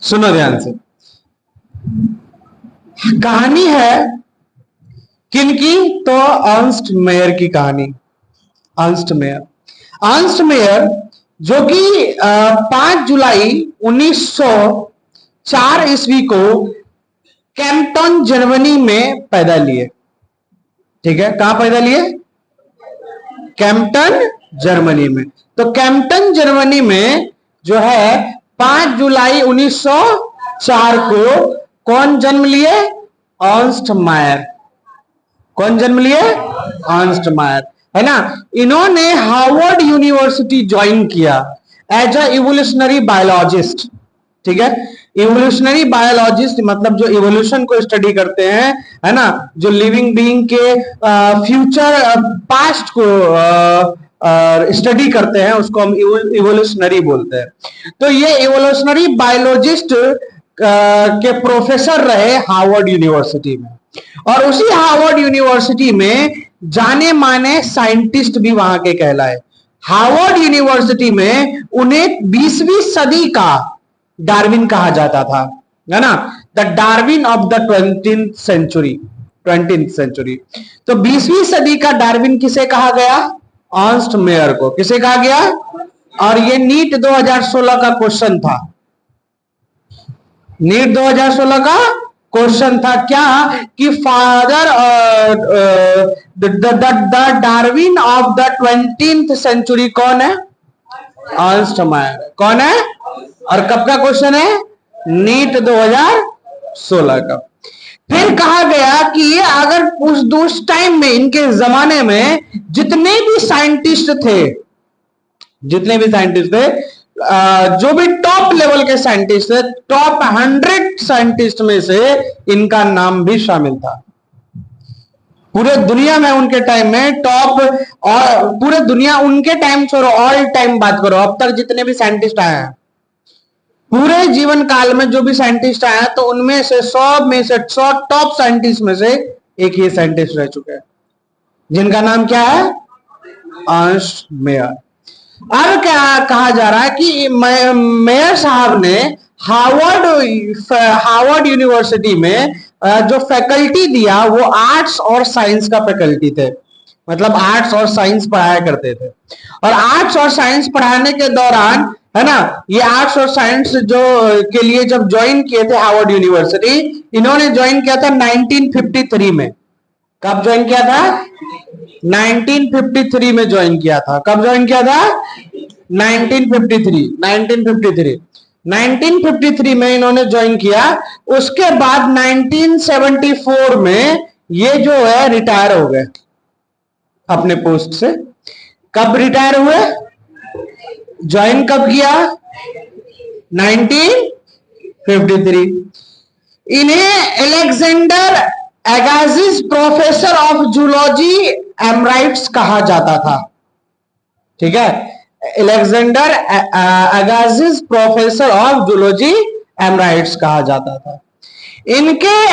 सुनो ध्यान से, कहानी है किनकी? तो अर्नस्ट मेयर की कहानी। अर्नस्ट मेयर, अर्नस्ट मेयर जो कि 5 जुलाई 1904 ईस्वी को कैम्पटन जर्मनी में पैदा लिए। ठीक है, कहां पैदा लिए? कैम्पटन जर्मनी में। तो कैम्पटन जर्मनी में जो है 5 जुलाई 1904 को कौन जन्म लिए? अर्नस्ट मायर। कौन जन्म लिए? अर्नस्ट मायर, है ना। इन्होंने हार्वर्ड यूनिवर्सिटी ज्वाइन किया एज अ इवोल्यूशनरी बायोलॉजिस्ट। ठीक है, इवोल्यूशनरी बायोलॉजिस्ट मतलब जो इवोल्यूशन को स्टडी करते हैं, है ना, जो लिविंग बीइंग के फ्यूचर पास्ट को स्टडी करते हैं, उसको हम इवोल्यूशनरी बोलते हैं। तो ये इवोल्यूशनरी बायोलॉजिस्ट के प्रोफेसर रहे हार्वर्ड यूनिवर्सिटी में, और उसी हार्वर्ड यूनिवर्सिटी में जाने माने साइंटिस्ट भी वहां के कहलाए। हार्वर्ड यूनिवर्सिटी में उन्हें 20वीं सदी का डार्विन कहा जाता था, है ना, the Darwin of the 20th century. तो 20वीं सदी का डार्विन किसे कहा गया? अर्नस्ट मेयर को। किसे कहा गया? और ये नीट 2016 का क्वेश्चन था। नीट 2016 का क्वेश्चन था क्या कि father the Darwin of the 20th century कौन है? अर्नस्ट मायर। कौन है? और कब का क्वेश्चन है? नीट 2016 का। फिर कहा गया कि ये अगर उस टाइम में, इनके जमाने में जितने भी साइंटिस्ट थे, जो भी टॉप लेवल के साइंटिस्ट थे, टॉप 100 साइंटिस्ट में से इनका नाम भी शामिल था। पूरे दुनिया में उनके टाइम में टॉप, और पूरे दुनिया उनके टाइम छोड़ो, ऑल टाइम बात करो, अब तक जितने भी साइंटिस्ट आए हैं, पूरे जीवन काल में जो भी साइंटिस्ट आए हैं, तो उनमें से 100 टॉप साइंटिस्ट में से एक ही साइंटिस्ट रह चुके हैं, जिनका नाम क्या है? Ernst Mayr. अब क्या कहा जा रहा है कि मेयर साहब ने हार्वर्ड यूनिवर्सिटी में जो फैकल्टी दिया वो आर्ट्स और साइंस का फैकल्टी थे, मतलब आर्ट्स और साइंस पढ़ाया करते थे। और आर्ट्स और साइंस पढ़ाने के दौरान, है ना, ये आर्ट्स और साइंस जो के लिए जब ज्वाइन किए थे हार्वर्ड यूनिवर्सिटी, इन्होंने ज्वाइन किया था 1953 में। कब ज्वाइन किया था? 1953 में ज्वाइन किया था। कब ज्वाइन किया था? 1953 में इन्होंने ज्वाइन किया। उसके बाद 1974 में ये जो है रिटायर हो गए अपने पोस्ट से। कब रिटायर हुए? ज्वाइन कब किया? 1953। इन्हें एलेक्जेंडर अगासिज प्रोफेसर ऑफ जूलॉजी एमराइट्स कहा जाता था। ठीक है, एलेक्जेंडर अगासिज प्रोफेसर ऑफ जूलॉजी एमराइट्स कहा जाता था। इनके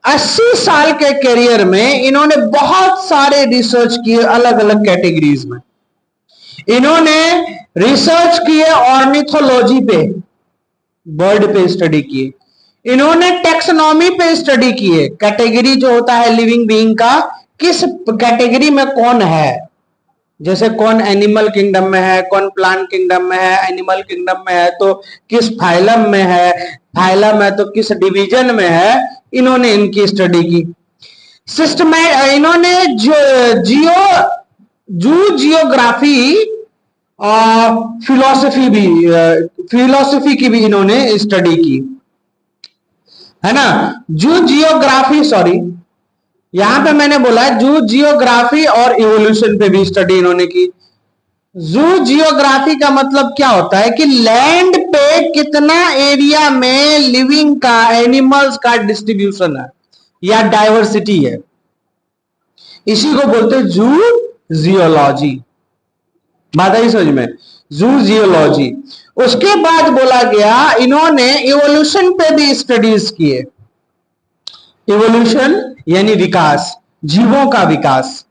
80 साल के करियर में इन्होंने बहुत सारे रिसर्च किए अलग अलग कैटेगरीज में। इन्होंने रिसर्च किए ऑर्निथोलॉजी पे, बर्ड पे स्टडी किए। इन्होंने टेक्सोनॉमी पे स्टडी किए, कैटेगरी जो होता है लिविंग बीइंग का, किस कैटेगरी में कौन है, जैसे कौन एनिमल किंगडम में है, कौन प्लांट किंगडम में है, एनिमल किंगडम में है तो किस फाइलम में है, फाइलम है तो किस डिवीजन में है, इन्होंने इनकी स्टडी की। इन्होंने जियोग्राफी और फिलोसफी की भी इन्होंने स्टडी की, है ना। जियोग्राफी, सॉरी, यहां पे मैंने बोला जियोग्राफी और इवोल्यूशन पे भी स्टडी इन्होंने की। जियोग्राफी का मतलब क्या होता है कि लैंड पे कितना एरिया में लिविंग का, एनिमल्स का डिस्ट्रीब्यूशन है या डाइवर्सिटी है, इसी को बोलते हैं जियोलॉजी। बात आई समझ में? जियोलॉजी। उसके बाद बोला गया इन्होंने इवोल्यूशन पे भी स्टडीज किए। इवोल्यूशन यानी विकास, जीवों का विकास,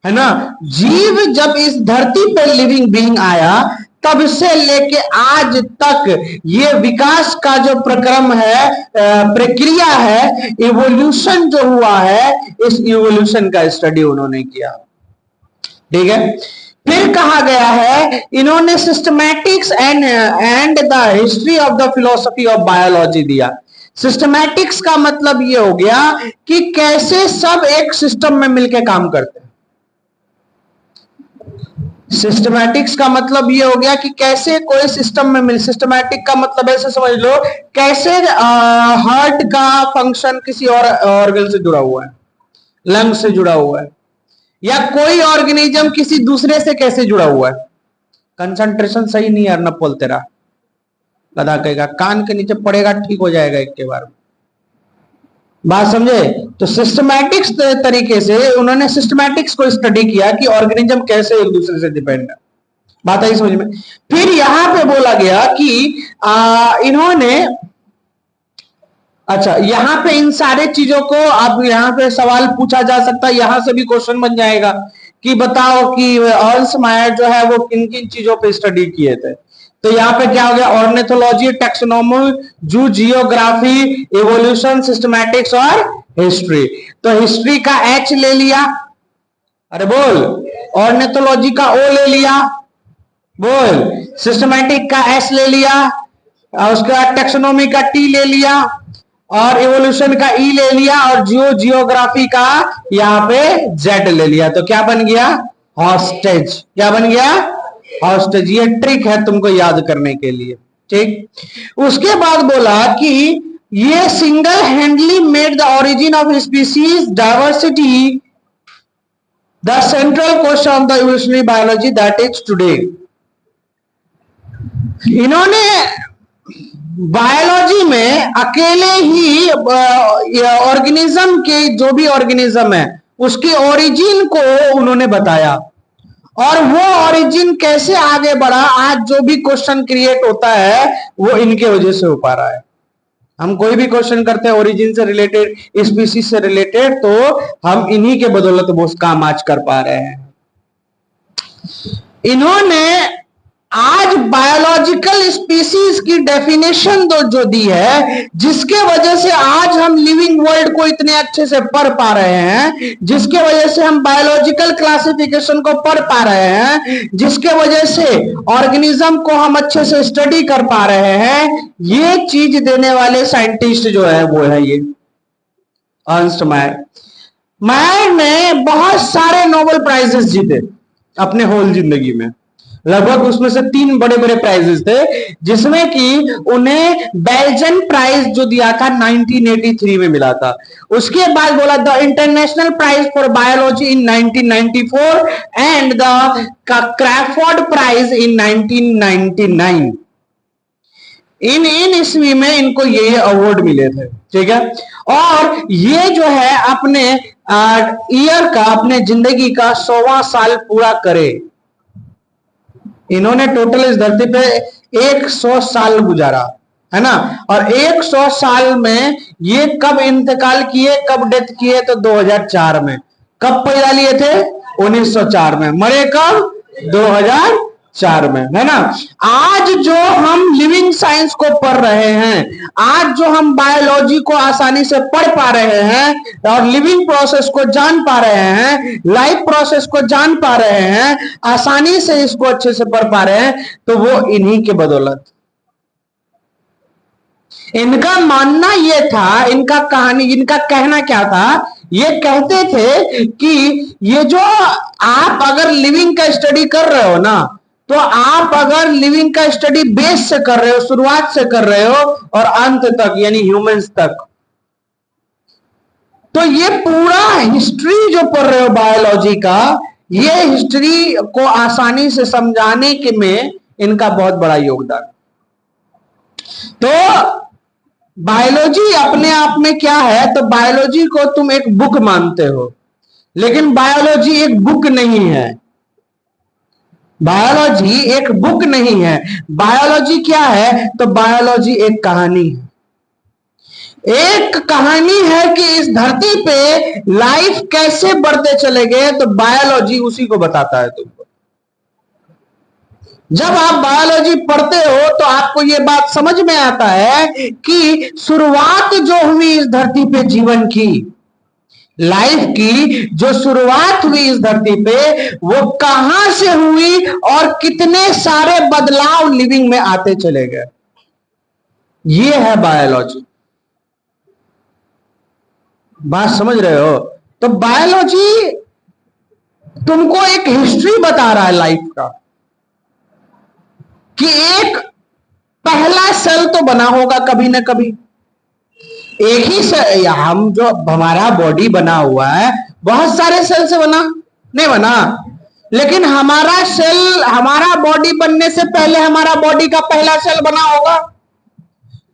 है ना। जीव जब इस धरती पर लिविंग बीइंग आया तब से लेके आज तक ये विकास का जो प्रक्रम है, प्रक्रिया है, इवोल्यूशन जो हुआ है, इस इवोल्यूशन का स्टडी उन्होंने किया। ठीक है। फिर कहा गया है इन्होंने systematics and the history of the philosophy of biology दिया। सिस्टमैटिक्स का मतलब ये हो गया कि कैसे सब एक सिस्टम में मिलकर काम करते हैं। सिस्टमैटिक्स का मतलब ये हो गया कि कैसे कोई सिस्टम में मिल, सिस्टमैटिक का मतलब ऐसे समझ लो कैसे हार्ट का फंक्शन किसी और ऑर्गन से जुड़ा हुआ है, लंग से जुड़ा हुआ है, या कोई ऑर्गेनिज्म किसी दूसरे से कैसे जुड़ा हुआ है। कंसंट्रेशन सही नहीं है अर्नब बोल तेरा, गधा कहेगा, कान के नीचे पड़ेगा ठीक हो जाएगा एक के बार में। बात समझे? तो सिस्टमैटिक्स तरीके से उन्होंने सिस्टमैटिक्स को स्टडी किया कि ऑर्गेनिज्म कैसे एक दूसरे से डिपेंड है। बात आई समझ में? फिर यहां पे बोला गया कि इन्होंने, अच्छा यहां पे इन सारे चीजों को अब यहां पे सवाल पूछा जा सकता है, यहां से भी क्वेश्चन बन जाएगा कि बताओ कि अर्न्स्ट मायर जो है वो किन किन चीजों पे स्टडी किए थे। तो यहाँ पे क्या हो गया, ऑर्निथोलॉजी, टैक्सोनॉमी, जू जियोग्राफी, इवोल्यूशन, सिस्टमैटिक्स और हिस्ट्री। तो हिस्ट्री का एच ले लिया, अरे बोल, ऑर्निथोलॉजी का ओ ले लिया, बोल, सिस्टमैटिक का एस ले लिया, उसके बाद टैक्सोनॉमी का टी ले लिया, और इवोल्यूशन का ई ले लिया, और जियोग्राफी का यहाँ पे जेड ले लिया। तो क्या बन गया, हॉस्टेज। क्या बन गया, हॉस्टेज। ये ट्रिक है तुमको याद करने के लिए। ठीक। उसके बाद बोला कि ये single हैंडली made the origin of species diversity the central question of the evolutionary biology that is today. इन्होंने बायोलॉजी में अकेले ही ऑर्गेनिज्म के, जो भी ऑर्गेनिज्म है उसके ओरिजिन को उन्होंने बताया, और वो ओरिजिन कैसे आगे बढ़ा, आज जो भी क्वेश्चन क्रिएट होता है वो इनके वजह से हो पा रहा है। हम कोई भी क्वेश्चन करते हैं ओरिजिन से रिलेटेड, स्पीसीज से रिलेटेड, तो हम इन्हीं के बदौलत वो काम आज कर पा रहे हैं। इन्होंने आज बायोलॉजिकल स्पीसीज की डेफिनेशन जो दी है, जिसके वजह से आज हम लिविंग वर्ल्ड को इतने अच्छे से पढ़ पा रहे हैं, जिसके वजह से हम बायोलॉजिकल क्लासिफिकेशन को पढ़ पा रहे हैं, जिसके वजह से ऑर्गेनिज्म को हम अच्छे से स्टडी कर पा रहे हैं, ये चीज देने वाले साइंटिस्ट जो है वो है ये अर्न्स्ट मायर। मायर ने बहुत सारे नोबेल प्राइजेस जीते अपने होल जिंदगी में, लगभग उसमें से 3 बड़े बड़े प्राइजेस थे, जिसमें कि उन्हें बेल्जियन प्राइज जो दिया था 1983 में मिला था। उसके बाद बोला the international prize for biology in 1994 and the Crafoord prize in 1999। इन ईस्वी में इनको ये अवार्ड मिले थे। ठीक है। और ये जो है अपने ईयर का, अपने जिंदगी का 100वां साल पूरा करे। इन्होंने टोटल इस धरती पे 100 साल गुजारा है ना, और 100 साल में ये कब इंतकाल किए, कब डेथ किए, तो 2004 में। कब पैदा लिए थे, 1904 में। मरे कब, 2004 में, है ना। आज जो हम लिविंग साइंस को पढ़ रहे हैं, आज जो हम बायोलॉजी को आसानी से पढ़ पा रहे हैं और लिविंग प्रोसेस को जान पा रहे हैं, लाइफ प्रोसेस को जान पा रहे हैं, आसानी से इसको अच्छे से पढ़ पा रहे हैं, तो वो इन्हीं के बदौलत। इनका मानना ये था, इनका कहना क्या था, ये कहते थे कि ये जो आप अगर लिविंग का स्टडी कर रहे हो ना, तो आप अगर लिविंग का स्टडी बेस से कर रहे हो, शुरुआत से कर रहे हो और अंत तक यानी ह्यूमंस तक, तो ये पूरा हिस्ट्री जो पढ़ रहे हो बायोलॉजी का, ये हिस्ट्री को आसानी से समझाने के में इनका बहुत बड़ा योगदान। तो बायोलॉजी अपने आप में क्या है, तो बायोलॉजी को तुम एक बुक मानते हो, लेकिन बायोलॉजी एक बुक नहीं है। बायोलॉजी एक बुक नहीं है। बायोलॉजी क्या है, तो बायोलॉजी एक कहानी है। एक कहानी है कि इस धरती पे लाइफ कैसे बढ़ते चले गए, तो बायोलॉजी उसी को बताता है तुमको। जब आप बायोलॉजी पढ़ते हो तो आपको ये बात समझ में आता है कि शुरुआत जो हुई इस धरती पे जीवन की, लाइफ की जो शुरुआत हुई इस धरती पे, वो कहां से हुई और कितने सारे बदलाव लिविंग में आते चले गए, ये है बायोलॉजी। बात समझ रहे हो? तो बायोलॉजी तुमको एक हिस्ट्री बता रहा है लाइफ का, कि एक पहला सेल तो बना होगा कभी ना कभी। एक ही सेल, हम जो हमारा बॉडी बना हुआ है बहुत सारे सेल से बना नहीं बना, लेकिन हमारा सेल, हमारा बॉडी बनने से पहले हमारा बॉडी का पहला सेल बना होगा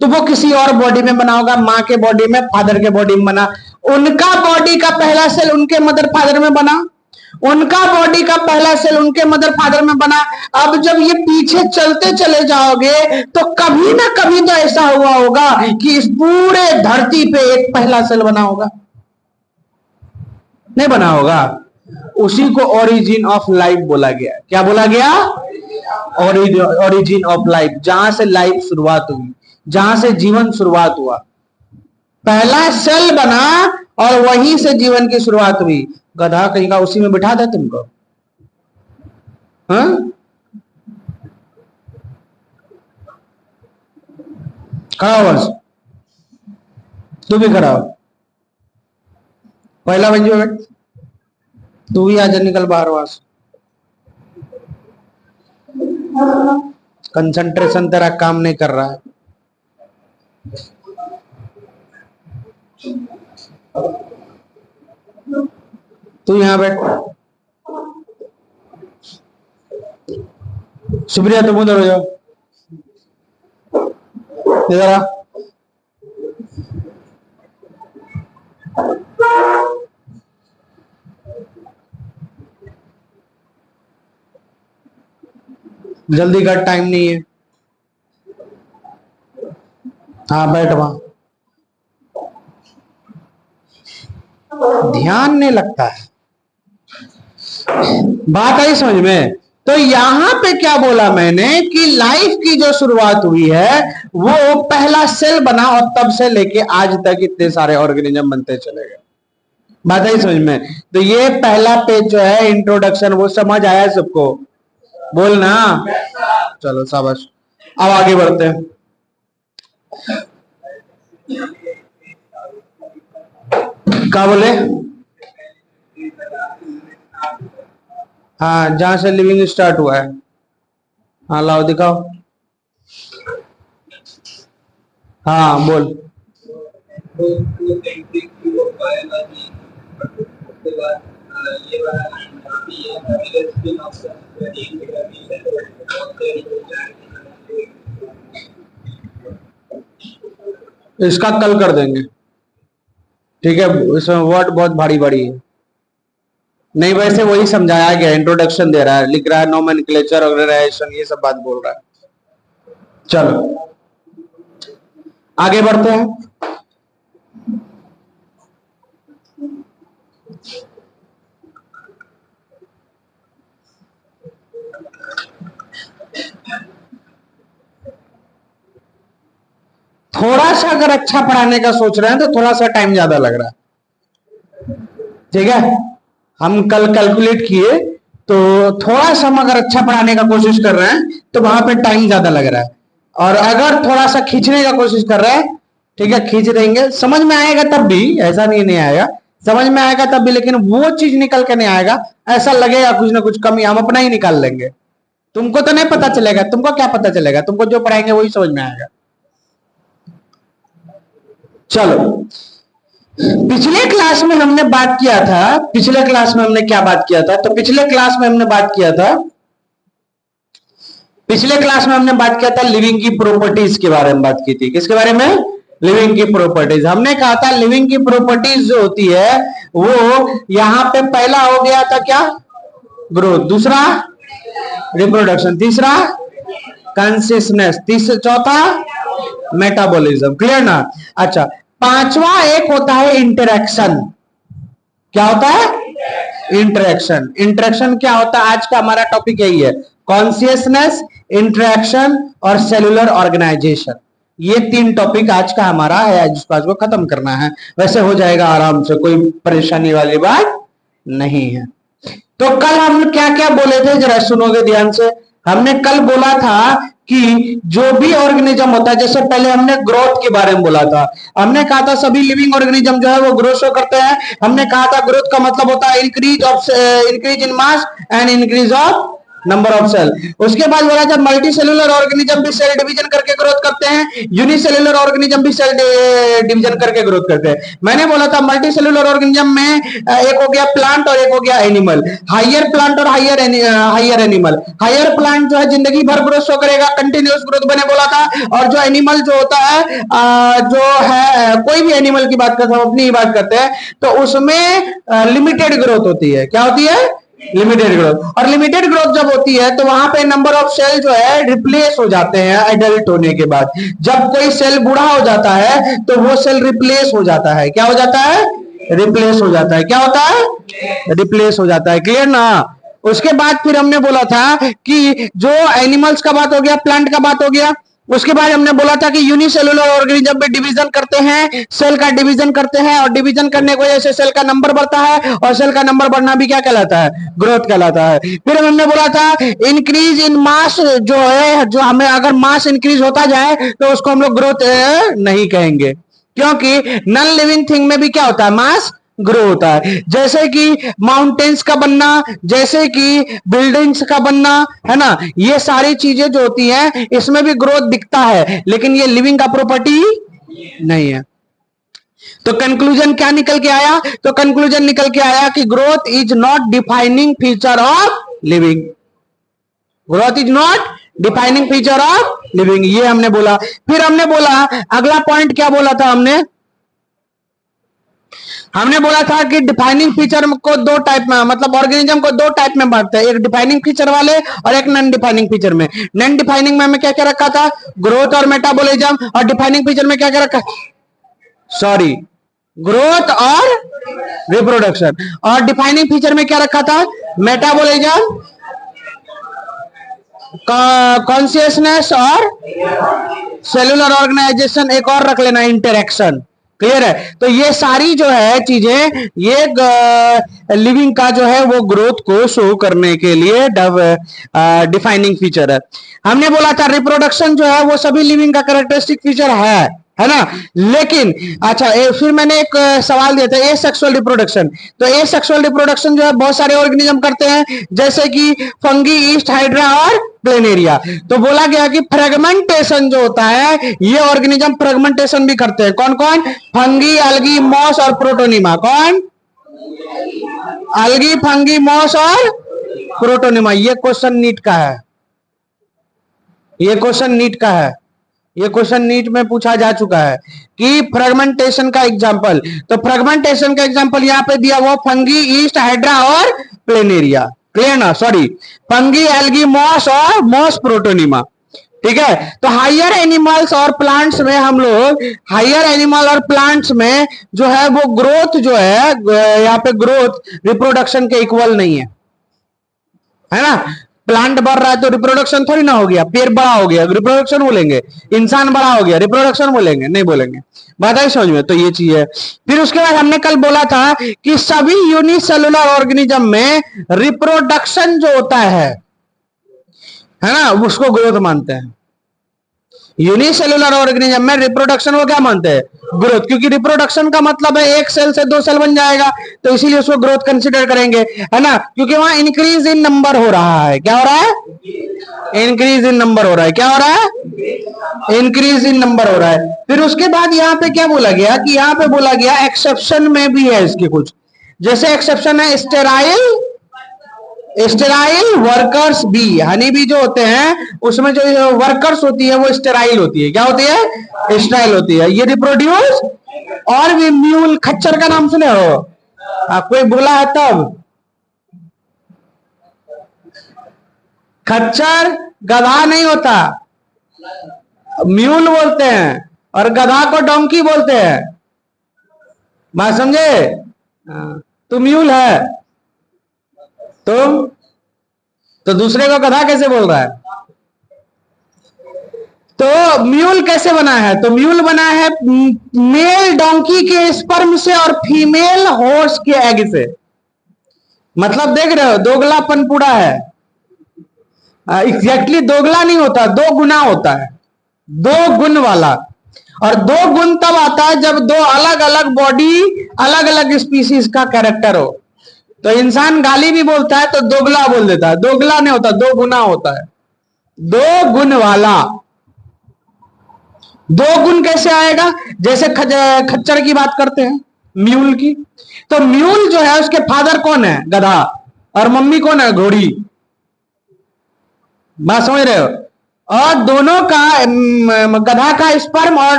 तो वो किसी और बॉडी में बना होगा, माँ के बॉडी में, फादर के बॉडी में बना। उनका बॉडी का पहला सेल उनके मदर फादर में बना, उनका बॉडी का पहला सेल उनके मदर फादर में बना। अब जब ये पीछे चलते चले जाओगे तो कभी ना कभी तो ऐसा हुआ होगा कि इस पूरे धरती पे एक पहला सेल बना होगा, नहीं बना होगा? उसी को ओरिजिन ऑफ लाइफ बोला गया। क्या बोला गया? ओरिजिन ऑफ लाइफ, जहां से लाइफ शुरुआत हुई, जहां से जीवन शुरुआत हुआ, पहला सेल बना और वहीं से जीवन की शुरुआत हुई। गधा कहीं का उसी में बिठा दे तुमको, हाँ? खड़ा हो बस, तू भी खड़ा हो, पहला बन जाओ, तू भी आजा, निकल बाहर वहां से। कंसंट्रेशन तेरा काम नहीं कर रहा है। तू यहां बैठ, सुप्रिया तुम उधर हो जाओ, इधर आ। जल्दी कर, टाइम नहीं है। हाँ बैठ वहां, ध्यान नहीं लगता है। बात आई समझ में? तो यहां पे क्या बोला मैंने कि लाइफ की जो शुरुआत हुई है वो पहला सेल बना और तब से लेके आज तक इतने सारे ऑर्गेनिज्म बनते चले गए। बात आई समझ में? तो ये पहला पेज जो है इंट्रोडक्शन, वो समझ आया सबको? बोलना, चलो शाबाश। अब आगे बढ़ते हैं। क्या बोले? हाँ, जहां से लिविंग स्टार्ट हुआ है। हाँ लाओ दिखाओ। हाँ बोल। इसका कल कर देंगे, ठीक है? इसमें वर्ड बहुत भारी भारी है। नहीं, वैसे वही समझाया गया, इंट्रोडक्शन दे रहा है, लिख रहा है नोमेनक्लेचर, ऑर्गेनाइजेशन, ये सब बात बोल रहा है। चलो आगे बढ़ते हैं। थोड़ा सा अगर अच्छा पढ़ाने का सोच रहे हैं तो थोड़ा सा टाइम ज्यादा लग रहा है, ठीक है? हम कल कैलकुलेट किए तो थोड़ा सा हम अगर अच्छा पढ़ाने का कोशिश कर रहे हैं तो वहां पे टाइम ज्यादा लग रहा है, और अगर थोड़ा सा खींचने का कोशिश कर रहे हैं, ठीक है, खींच देंगे, समझ में आएगा तब भी, ऐसा नहीं आएगा, समझ में आएगा तब भी, लेकिन वो चीज निकल के नहीं आएगा, ऐसा लगेगा कुछ ना कुछ कमी, हम अपना ही निकाल लेंगे। तुमको तो नहीं पता चलेगा, तुमको क्या पता चलेगा? तुमको जो पढ़ाएंगे वही समझ में आएगा। चलो, पिछले क्लास में हमने बात किया था, पिछले क्लास में हमने क्या बात किया था? तो पिछले क्लास में हमने बात किया था, पिछले क्लास में हमने बात किया था लिविंग की प्रॉपर्टीज के बारे में बात की थी। किसके बारे में? लिविंग की प्रॉपर्टीज। हमने कहा था लिविंग की प्रॉपर्टीज जो होती है वो यहां पे पहला हो गया था क्या? ग्रोथ, दूसरा रिप्रोडक्शन, तीसरा कॉन्शियसनेस, चौथा मेटाबॉलिज्म। क्लियर ना? अच्छा, पांचवा एक होता है इंटरेक्शन। क्या होता है? इंटरेक्शन। इंटरेक्शन क्या होता है? आज का हमारा टॉपिक यही है, कॉन्शियसनेस, इंटरेक्शन और सेलुलर ऑर्गेनाइजेशन। ये 3 टॉपिक आज का हमारा है, जिसको आज को खत्म करना है। वैसे हो जाएगा आराम से, कोई परेशानी वाली बात नहीं है। तो कल हम क्या क्या बोले थे, जरा सुनोगे ध्यान से। हमने कल बोला था कि जो भी ऑर्गेनिज्म होता है, जैसे पहले हमने ग्रोथ के बारे में बोला था। हमने कहा था सभी लिविंग ऑर्गेनिज्म जो है वो ग्रोथ शो करते हैं। हमने कहा था ग्रोथ का मतलब होता है increase in mass and increase of number of cell. उसके बाद बोला था मल्टी सेलुलर ऑर्गेनिज्म भी सेल डिवीजन करके ग्रोथ करते हैं, यूनिसेलुलर ऑर्गेनिज्म भी सेल डिवीजन करके ग्रोथ करते हैं। मैंने बोला था मल्टी सेलुलर ऑर्गेनिज्म में एक हो गया प्लांट और एक हो गया एनिमल। हायर प्लांट और हायर एनिमल। हायर प्लांट जो है जिंदगी भर ग्रोथ शो करेगा, कंटिन्यूस ग्रोथ मैंने बोला था। और जो एनिमल जो होता है, जो है कोई भी एनिमल की बात करते हैं, अपनी ही बात करते हैं, तो उसमें लिमिटेड ग्रोथ होती है। क्या होती है? Limited growth. और लिमिटेड ग्रोथ जब होती है तो वहां पे नंबर ऑफ सेल जो है रिप्लेस हो जाते हैं एडल्ट होने के बाद। जब कोई सेल बूढ़ा हो जाता है तो वो सेल रिप्लेस हो जाता है। क्या हो जाता है? रिप्लेस हो जाता है। क्या होता है? रिप्लेस हो जाता है। क्लियर ना? उसके बाद फिर हमने बोला था कि जो एनिमल्स का बात हो गया, प्लांट का बात हो गया। उसके बाद हमने बोला था कि यूनिसेलुलर ऑर्गेनिज्म में डिवीजन करते हैं, सेल का डिवीजन करते हैं, और डिवीजन करने की वजह से सेल का नंबर बढ़ता है, और सेल का नंबर बढ़ना भी क्या कहलाता है? ग्रोथ कहलाता है। फिर हमने बोला था इंक्रीज इन मास जो है, जो हमें अगर मास इंक्रीज होता जाए तो उसको हम लोग ग्रोथ नहीं कहेंगे, क्योंकि नॉन लिविंग थिंग में भी क्या होता है? मास ग्रो होता है। जैसे कि माउंटेन्स का बनना, जैसे कि बिल्डिंग्स का बनना, है ना, ये सारी चीजें जो होती हैं इसमें भी ग्रोथ दिखता है, लेकिन ये लिविंग का प्रॉपर्टी नहीं है। तो कंक्लूजन क्या निकल के आया? तो कंक्लूजन निकल के आया कि growth is not defining feature of living. Growth is not defining feature of living, ये हमने बोला। फिर हमने बोला अगला पॉइंट क्या बोला था हमने बोला था कि डिफाइनिंग फीचर को 2 टाइप में, मतलब ऑर्गेनिज्म को 2 टाइप में बांटते हैं, एक डिफाइनिंग फीचर वाले और एक नॉन डिफाइनिंग फीचर में। नॉन डिफाइनिंग में हमें क्या क्या रखा था? ग्रोथ और मेटाबॉलिज्म। और डिफाइनिंग फीचर में क्या क्या रखा? सॉरी, ग्रोथ और रिप्रोडक्शन। और डिफाइनिंग फीचर में क्या रखा था? मेटाबॉलिज्म, कॉन्शियसनेस और सेलुलर ऑर्गेनाइजेशन। एक और रख लेना, इंटरेक्शन। क्लियर है? तो ये सारी जो है चीजें, ये लिविंग का जो है वो ग्रोथ को शो करने के लिए डिफाइनिंग फीचर है। हमने बोला था रिप्रोडक्शन जो है वो सभी लिविंग का कैरेक्टरिस्टिक फीचर है ना। लेकिन अच्छा, फिर मैंने एक सवाल दिया था, ए सेक्सुअल रिप्रोडक्शन। तो ए सेक्सुअल रिप्रोडक्शन जो है बहुत सारे ऑर्गेनिज्म करते हैं, जैसे कि फंगी, ईस्ट, हाइड्रा और प्लेनेरिया। तो बोला गया कि फ्रेगमेंटेशन जो होता है, ये ऑर्गेनिज्म फ्रेगमेंटेशन भी करते हैं। कौन कौन? फंगी, अलगी, मॉस और प्रोटोनिमा। कौन? अलगी, फंगी, मॉस और प्रोटोनिमा। ये क्वेश्चन नीट का है, ये क्वेश्चन नीट का है। ये क्वेश्चन नीट में पूछा जा चुका है कि फ्रेगमेंटेशन का एग्जांपल। तो फ्रेगमेंटेशन का एग्जांपल यहां पे दिया हुआ फंगी, ईस्ट, हाइड्रा और प्लेनेरिया। क्लियर ना? सॉरी, फंगी, एल्गी, मॉस और मॉस प्रोटोनिमा। ठीक है? तो हायर एनिमल्स और प्लांट्स में हम लोग, हायर एनिमल और प्लांट्स में जो है वो ग्रोथ जो है, यहाँ पे ग्रोथ रिप्रोडक्शन के इक्वल नहीं है ना। प्लांट बढ़ रहा है तो रिप्रोडक्शन थोड़ी ना हो गया। पेड़ बड़ा हो गया रिप्रोडक्शन बोलेंगे, इंसान बड़ा हो गया रिप्रोडक्शन बोलेंगे? नहीं बोलेंगे। बात आई समझ में? तो ये चीज है। फिर उसके बाद हमने कल बोला था कि सभी यूनिसेलुलर ऑर्गेनिज्म में रिप्रोडक्शन जो होता है ना, उसको ग्रोथ मानते हैं। यूनिसेलुलर ऑर्गेनिज्म में रिप्रोडक्शन को क्या मानते हैं? ग्रोथ। क्योंकि रिप्रोडक्शन का मतलब है एक सेल से 2 सेल बन जाएगा, तो इसीलिए उसको ग्रोथ कंसीडर करेंगे, है ना। क्योंकि वहां इंक्रीज इन नंबर हो रहा है। क्या हो रहा है? इंक्रीज इन नंबर हो रहा है। क्या हो रहा है? इंक्रीज इन नंबर हो रहा है। फिर उसके बाद यहाँ पे क्या बोला गया कि यहाँ पे बोला गया एक्सेप्शन में भी है इसके कुछ। जैसे एक्सेप्शन है sterile workers bee. Honey bee जो होते हैं उसमें जो वर्कर्स होती है वो स्टेराइल होती है। क्या होती है? स्टेराइल होती है। ये रिप्रोड्यूस। और भी म्यूल, खच्चर का नाम सुने हो? कोई बोला है तब? खच्चर गधा नहीं होता, म्यूल बोलते हैं, और गधा को डोंकी बोलते हैं। बात तू म्यूल है, तो दूसरे को गधा कैसे बोल रहा है? तो म्यूल कैसे बना है? तो म्यूल बना है मेल डोंकी के स्पर्म से और फीमेल हॉर्स के एग से। मतलब देख रहे हो, दोगलापन पूरा है। एग्जैक्टली दोगला नहीं होता, दो गुना होता है, दो गुण वाला। और दो गुण तब आता है जब दो अलग अलग बॉडी, अलग अलग स्पीसीज का कैरेक्टर हो। तो इंसान गाली भी बोलता है तो दोगला बोल देता है, दोगला नहीं होता, दो गुना होता है, दो गुण वाला। दो गुण कैसे आएगा? जैसे खच्चर की बात करते हैं, म्यूल की, तो म्यूल जो है उसके फादर कौन है? गधा, और मम्मी कौन है? घोड़ी। बात समझ रहे हो? और दोनों का, गधा का स्पर्म और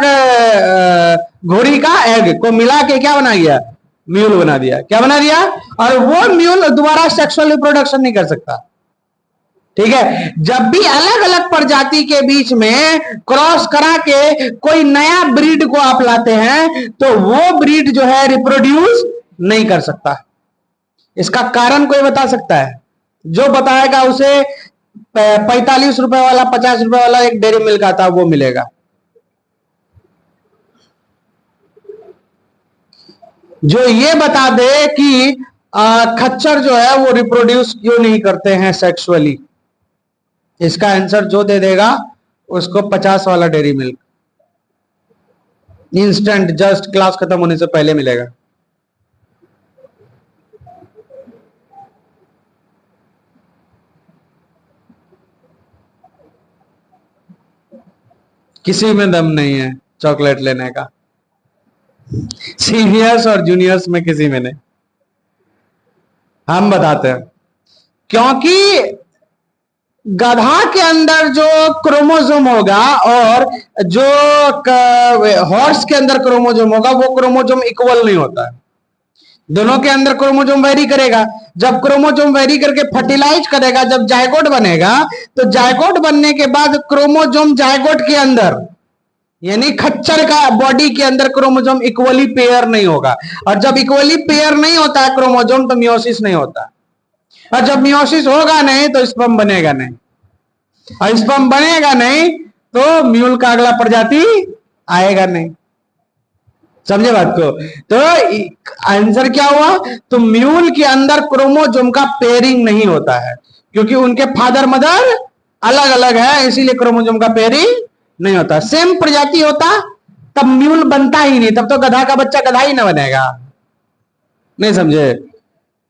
घोड़ी का एग को मिला के क्या बना दिया? म्यूल बना दिया। क्या बना दिया? और वो म्यूल दोबारा सेक्सुअल रिप्रोडक्शन नहीं कर सकता। ठीक है? जब भी अलग अलग प्रजाति के बीच में क्रॉस करा के कोई नया ब्रीड को आप लाते हैं तो वो ब्रीड जो है रिप्रोड्यूस नहीं कर सकता। इसका कारण कोई बता सकता है? जो बताएगा उसे 45 रुपए वाला, 50 रुपए वाला एक डेयरी मिल्क आता है वो मिलेगा। जो ये बता दे कि खच्चर जो है वो रिप्रोड्यूस क्यों नहीं करते हैं सेक्सुअली, इसका आंसर जो दे देगा उसको 50 वाला dairy milk instant, just class खत्म होने से पहले मिलेगा। किसी में दम नहीं है चॉकलेट लेने का, सीनियर्स और जूनियर्स में किसी में नहीं। हम बताते हैं, क्योंकि गधा के अंदर जो क्रोमोसोम होगा और जो हॉर्स के अंदर क्रोमोसोम होगा वो क्रोमोसोम इक्वल नहीं होता है। दोनों के अंदर क्रोमोसोम वेरी करेगा। जब क्रोमोसोम वेरी करके फर्टिलाइज करेगा, जब जायगोट बनेगा, तो जायगोट बनने के बाद क्रोमोसोम जायगोट के अंदर, यानी खच्चर का बॉडी के अंदर क्रोमोसोम इक्वली पेयर नहीं होगा। और जब इक्वली पेयर नहीं होता है क्रोमोसोम तो मियोसिस नहीं होता। और जब मियोसिस होगा नहीं तो स्पर्म बनेगा नहीं, और स्पर्म बनेगा नहीं तो म्यूल का अगला प्रजाति आएगा नहीं। समझे बात को? तो आंसर क्या हुआ? तो म्यूल के अंदर क्रोमोसोम का पेयरिंग नहीं होता है, क्योंकि उनके फादर मदर अलग अलग है, इसीलिए क्रोमोसोम का पेयरिंग नहीं होता। सेम प्रजाति होता तब म्यूल बनता ही नहीं, तब तो गधा का बच्चा गधा ही ना बनेगा। नहीं समझे?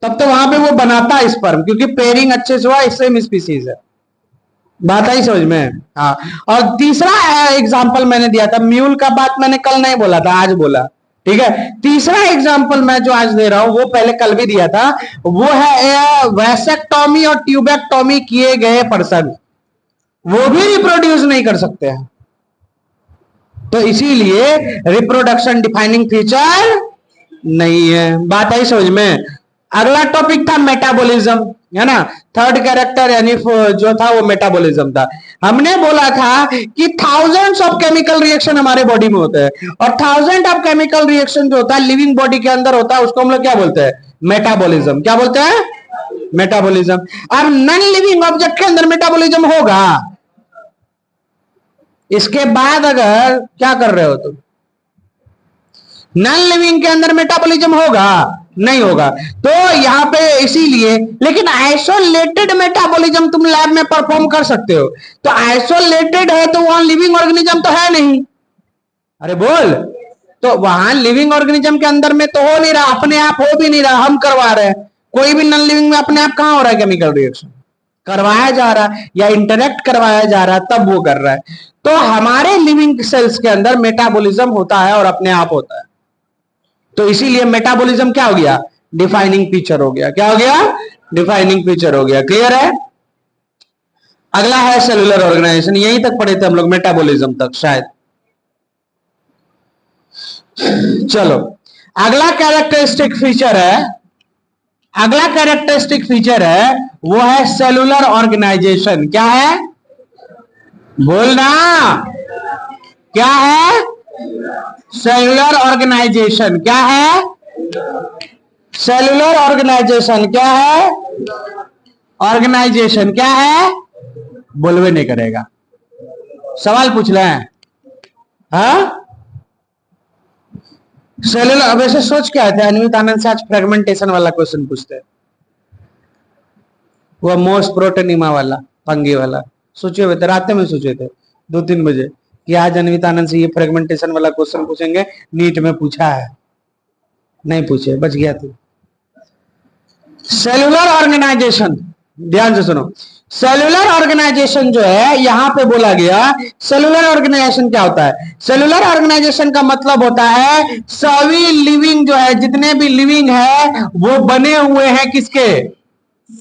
तब तो वहां पे वो बनाता है स्पर्म, क्योंकि पेयरिंग अच्छे से हुआ, सेम स्पीसीज है। बात आई समझ में? हाँ। और तीसरा एग्जाम्पल मैंने दिया था, म्यूल का बात मैंने कल नहीं बोला था, आज बोला। ठीक है? तीसरा एग्जाम्पल मैं जो आज दे रहा हूं वो पहले कल भी दिया था, वो है वैसेक्टोमी और ट्यूबेक्टोमी किए गए पर्सन, वो भी रिप्रोड्यूस नहीं कर सकते हैं। तो इसीलिए रिप्रोडक्शन डिफाइनिंग फीचर नहीं है। बात आई समझ में? अगला टॉपिक था मेटाबॉलिज्म, है ना? थर्ड कैरेक्टर यानी जो था वो मेटाबॉलिज्म था। हमने बोला था कि थाउजेंड्स ऑफ केमिकल रिएक्शन हमारे बॉडी में होते हैं, और थाउजेंड ऑफ केमिकल रिएक्शन जो होता है लिविंग बॉडी के अंदर होता है, उसको हम लोग क्या बोलते हैं? मेटाबॉलिज्म। क्या बोलते हैं? मेटाबॉलिज्म। अब नॉन लिविंग ऑब्जेक्ट के अंदर मेटाबॉलिज्म होगा, इसके बाद अगर क्या कर रहे हो तुम? नॉन लिविंग के अंदर मेटाबॉलिज्म होगा? नहीं होगा। तो यहां पे इसीलिए, लेकिन आइसोलेटेड मेटाबॉलिज्म तुम लैब में परफॉर्म कर सकते हो। तो आइसोलेटेड है तो वहां लिविंग ऑर्गेनिज्म तो है नहीं। अरे बोल। तो वहां लिविंग ऑर्गेनिज्म के अंदर में तो हो नहीं रहा, अपने आप हो भी नहीं रहा, हम करवा रहे हैं। कोई भी नॉन लिविंग में अपने आप कहां हो रहा है केमिकल रिएक्शन? करवाया जा रहा है या इंटरेक्ट करवाया जा रहा है, तब वो कर रहा है। तो हमारे लिविंग सेल्स के अंदर मेटाबॉलिज्म होता है और अपने आप होता है। तो इसीलिए मेटाबॉलिज्म क्या हो गया? डिफाइनिंग फीचर हो गया। क्या हो गया? डिफाइनिंग फीचर हो गया। क्लियर है? अगला है सेलुलर ऑर्गेनाइजेशन। यहीं तक पढ़े थे हम लोग, मेटाबॉलिज्म तक शायद। चलो, अगला कैरेक्टरिस्टिक फीचर है, अगला कैरेक्टरिस्टिक फीचर है वो है सेलुलर ऑर्गेनाइजेशन। क्या है? बोलना। क्या है? Cellular organisation. क्या है? सेलुलर ऑर्गेनाइजेशन क्या है? ऑर्गेनाइजेशन क्या है? बोलवे नहीं करेगा, सवाल पूछ रहे हैं। हाँ, सेलुलर, अब ऐसे सोच के आए थे अनवित आनंद से आज फ्रेगमेंटेशन वाला क्वेश्चन पूछते हैं, वो मोस्ट प्रोटोनिमा वाला, फंगी वाला सोचे हुए थे, रात में सोचे थे 2-3 बजे कि आज अनवित आनंद से ये फ्रेगमेंटेशन वाला क्वेश्चन पूछेंगे, नीट में पूछा है, नहीं पूछे, बच गया तू। सेलुलर ऑर्गेनाइजेशन, ध्यान से सुनो, सेलुलर ऑर्गेनाइजेशन जो है यहां पे बोला गया, सेलुलर ऑर्गेनाइजेशन क्या होता है? सेलुलर ऑर्गेनाइजेशन का मतलब होता है सभी लिविंग जो है, जितने भी लिविंग है वो बने हुए हैं किसके?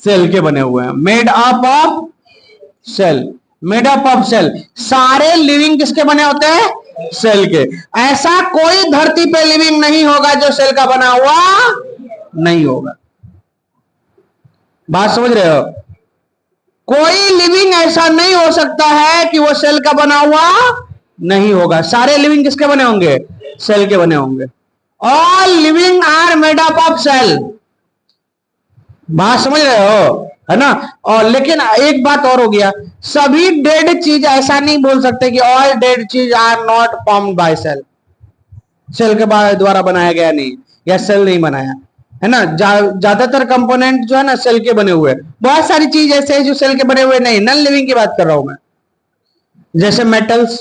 सेल के बने हुए हैं, made up of cell, made up of cell. सारे लिविंग किसके बने होते हैं? सेल के। ऐसा कोई धरती पे लिविंग नहीं होगा जो सेल का बना हुआ नहीं होगा। बात समझ रहे हो? कोई लिविंग ऐसा नहीं हो सकता है कि वो सेल का बना हुआ नहीं होगा। सारे लिविंग किसके बने होंगे? सेल के बने होंगे। All living are made up of cell. बात समझ रहे हो, है ना? और लेकिन एक बात और हो गया, सभी डेड चीज ऐसा नहीं बोल सकते कि ऑल डेड चीज are not formed by cell, cell के द्वारा बनाया गया नहीं, या सेल नहीं बनाया, है ना? ज्यादातर कंपोनेंट जो है ना सेल के बने हुए, बहुत सारी चीज ऐसे है जो सेल के बने हुए नहीं, नॉन लिविंग की बात कर रहा हूं मैं, जैसे मेटल्स,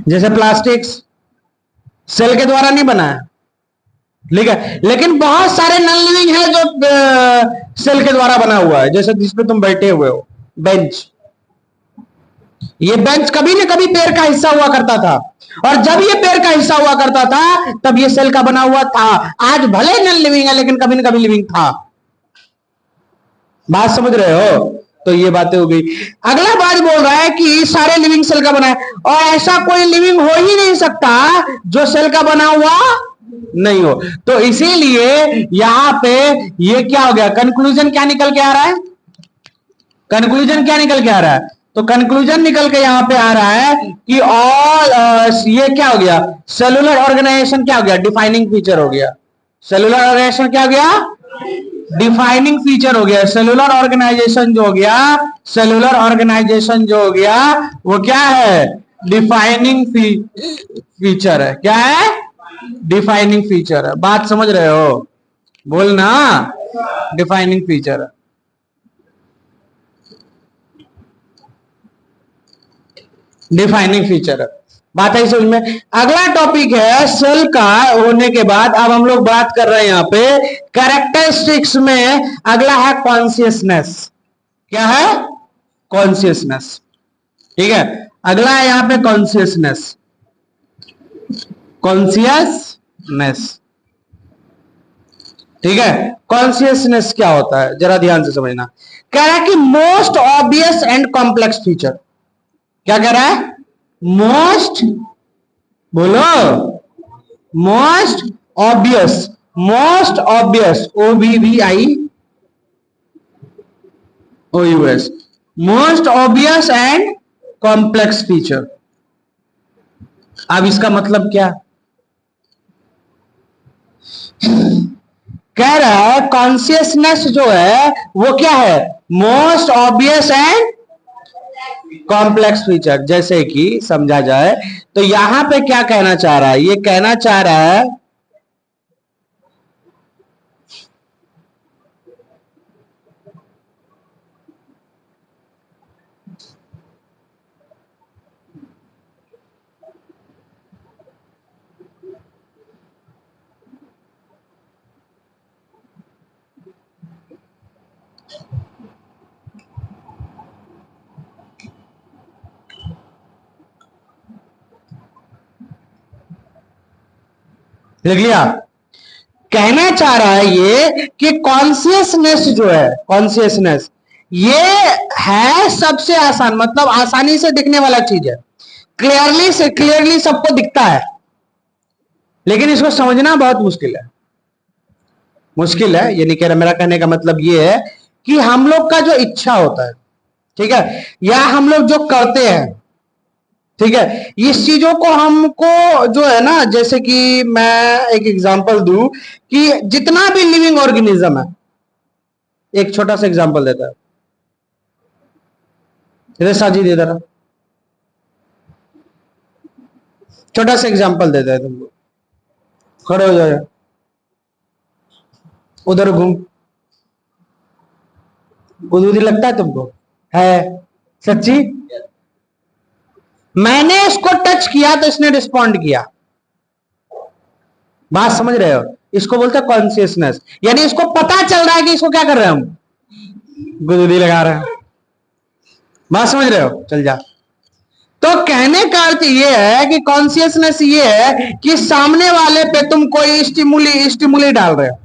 जैसे प्लास्टिक्स, सेल के द्वारा नहीं बना है, ठीक है? लेकिन बहुत सारे नॉन लिविंग है जो सेल के द्वारा बना हुआ है, जैसे जिसपे तुम बैठे हुए हो, बेंच। ये बेंच कभी न कभी पेड़ का हिस्सा हुआ करता था, और जब ये पेड़ का हिस्सा हुआ करता था तब ये सेल का बना हुआ था। आज भले नॉन लिविंग है लेकिन कभी न कभी लिविंग था। बात समझ रहे हो? तो ये बातें हो गई। अगला बात बोल रहा है कि सारे लिविंग सेल का बना है, और ऐसा कोई लिविंग हो ही नहीं सकता जो सेल का बना हुआ नहीं हो। तो इसीलिए यहां पे ये क्या हो गया, कंक्लूजन क्या निकल के आ रहा है? कंक्लूजन क्या निकल के आ रहा है? तो कंक्लूजन निकल के यहां पे आ रहा है कि ऑल ये क्या हो गया, सेलुलर ऑर्गेनाइजेशन क्या हो गया? डिफाइनिंग फीचर हो गया। सेलुलर ऑर्गेनाइजेशन क्या हो गया? डिफाइनिंग फीचर हो गया। सेलुलर ऑर्गेनाइजेशन जो हो गया, सेलुलर ऑर्गेनाइजेशन जो हो गया वो क्या है? डिफाइनिंग फीचर है। क्या है? डिफाइनिंग फीचर है। बात समझ रहे हो? बोलना, डिफाइनिंग फीचर है। डिफाइनिंग फीचर है। बात है समझ में? अगला टॉपिक है सेल का होने के बाद, अब हम लोग बात कर रहे हैं यहां पे कैरेक्टरिस्टिक्स में। अगला है कॉन्शियसनेस। क्या है? कॉन्शियसनेस। ठीक है, अगला है यहां पे कॉन्शियसनेस। कॉन्शियसनेस, ठीक है? कॉन्शियसनेस क्या होता है जरा ध्यान से समझना। कह रहा है कि most obvious and complex feature. क्या कह रहा है? मोस्ट, बोलो, most obvious, most obvious, OBVI OUS, most obvious and complex feature. अब इसका मतलब क्या कह रहा है? कॉन्शियसनेस जो है वो क्या है? Most obvious and complex feature. जैसे कि समझा जाए तो यहां पे क्या कहना चाह रहा है? ये कहना चाह रहा है लिख लिया? कहना चाह रहा है ये कि कॉन्शियसनेस जो है, कॉन्शियसनेस ये है सबसे आसान, मतलब आसानी से दिखने वाला चीज है। क्लियरली सबको दिखता है, लेकिन इसको समझना बहुत मुश्किल है। मुश्किल है, ये नहीं कह रहा, मेरा कहने का मतलब ये है कि हम लोग का जो इच्छा होता है, ठीक है, या हम लोग जो करते हैं, ठीक है, इस चीजों को हमको जो है ना, जैसे कि मैं एक एग्जांपल दूं कि जितना भी लिविंग ऑर्गेनिज्म है, एक छोटा सा एग्जांपल देता है, इधर साजिद इधर, छोटा सा एग्जांपल देता है तुमको, खड़े हो जाओ, उधर घूम, गुदगुदी लगता है तुमको? है सच्ची? मैंने इसको टच किया तो इसने रिस्पॉन्ड किया, बात समझ रहे हो? इसको बोलते हैं कॉन्शियसनेस, यानी इसको पता चल रहा है कि इसको क्या कर रहे हैं हम, गुदगुदी लगा रहे हैं। बात समझ रहे हो? चल जा। तो कहने का अर्थ ये है कि कॉन्शियसनेस ये है कि सामने वाले पे तुम कोई स्टिमुली डाल रहे हो,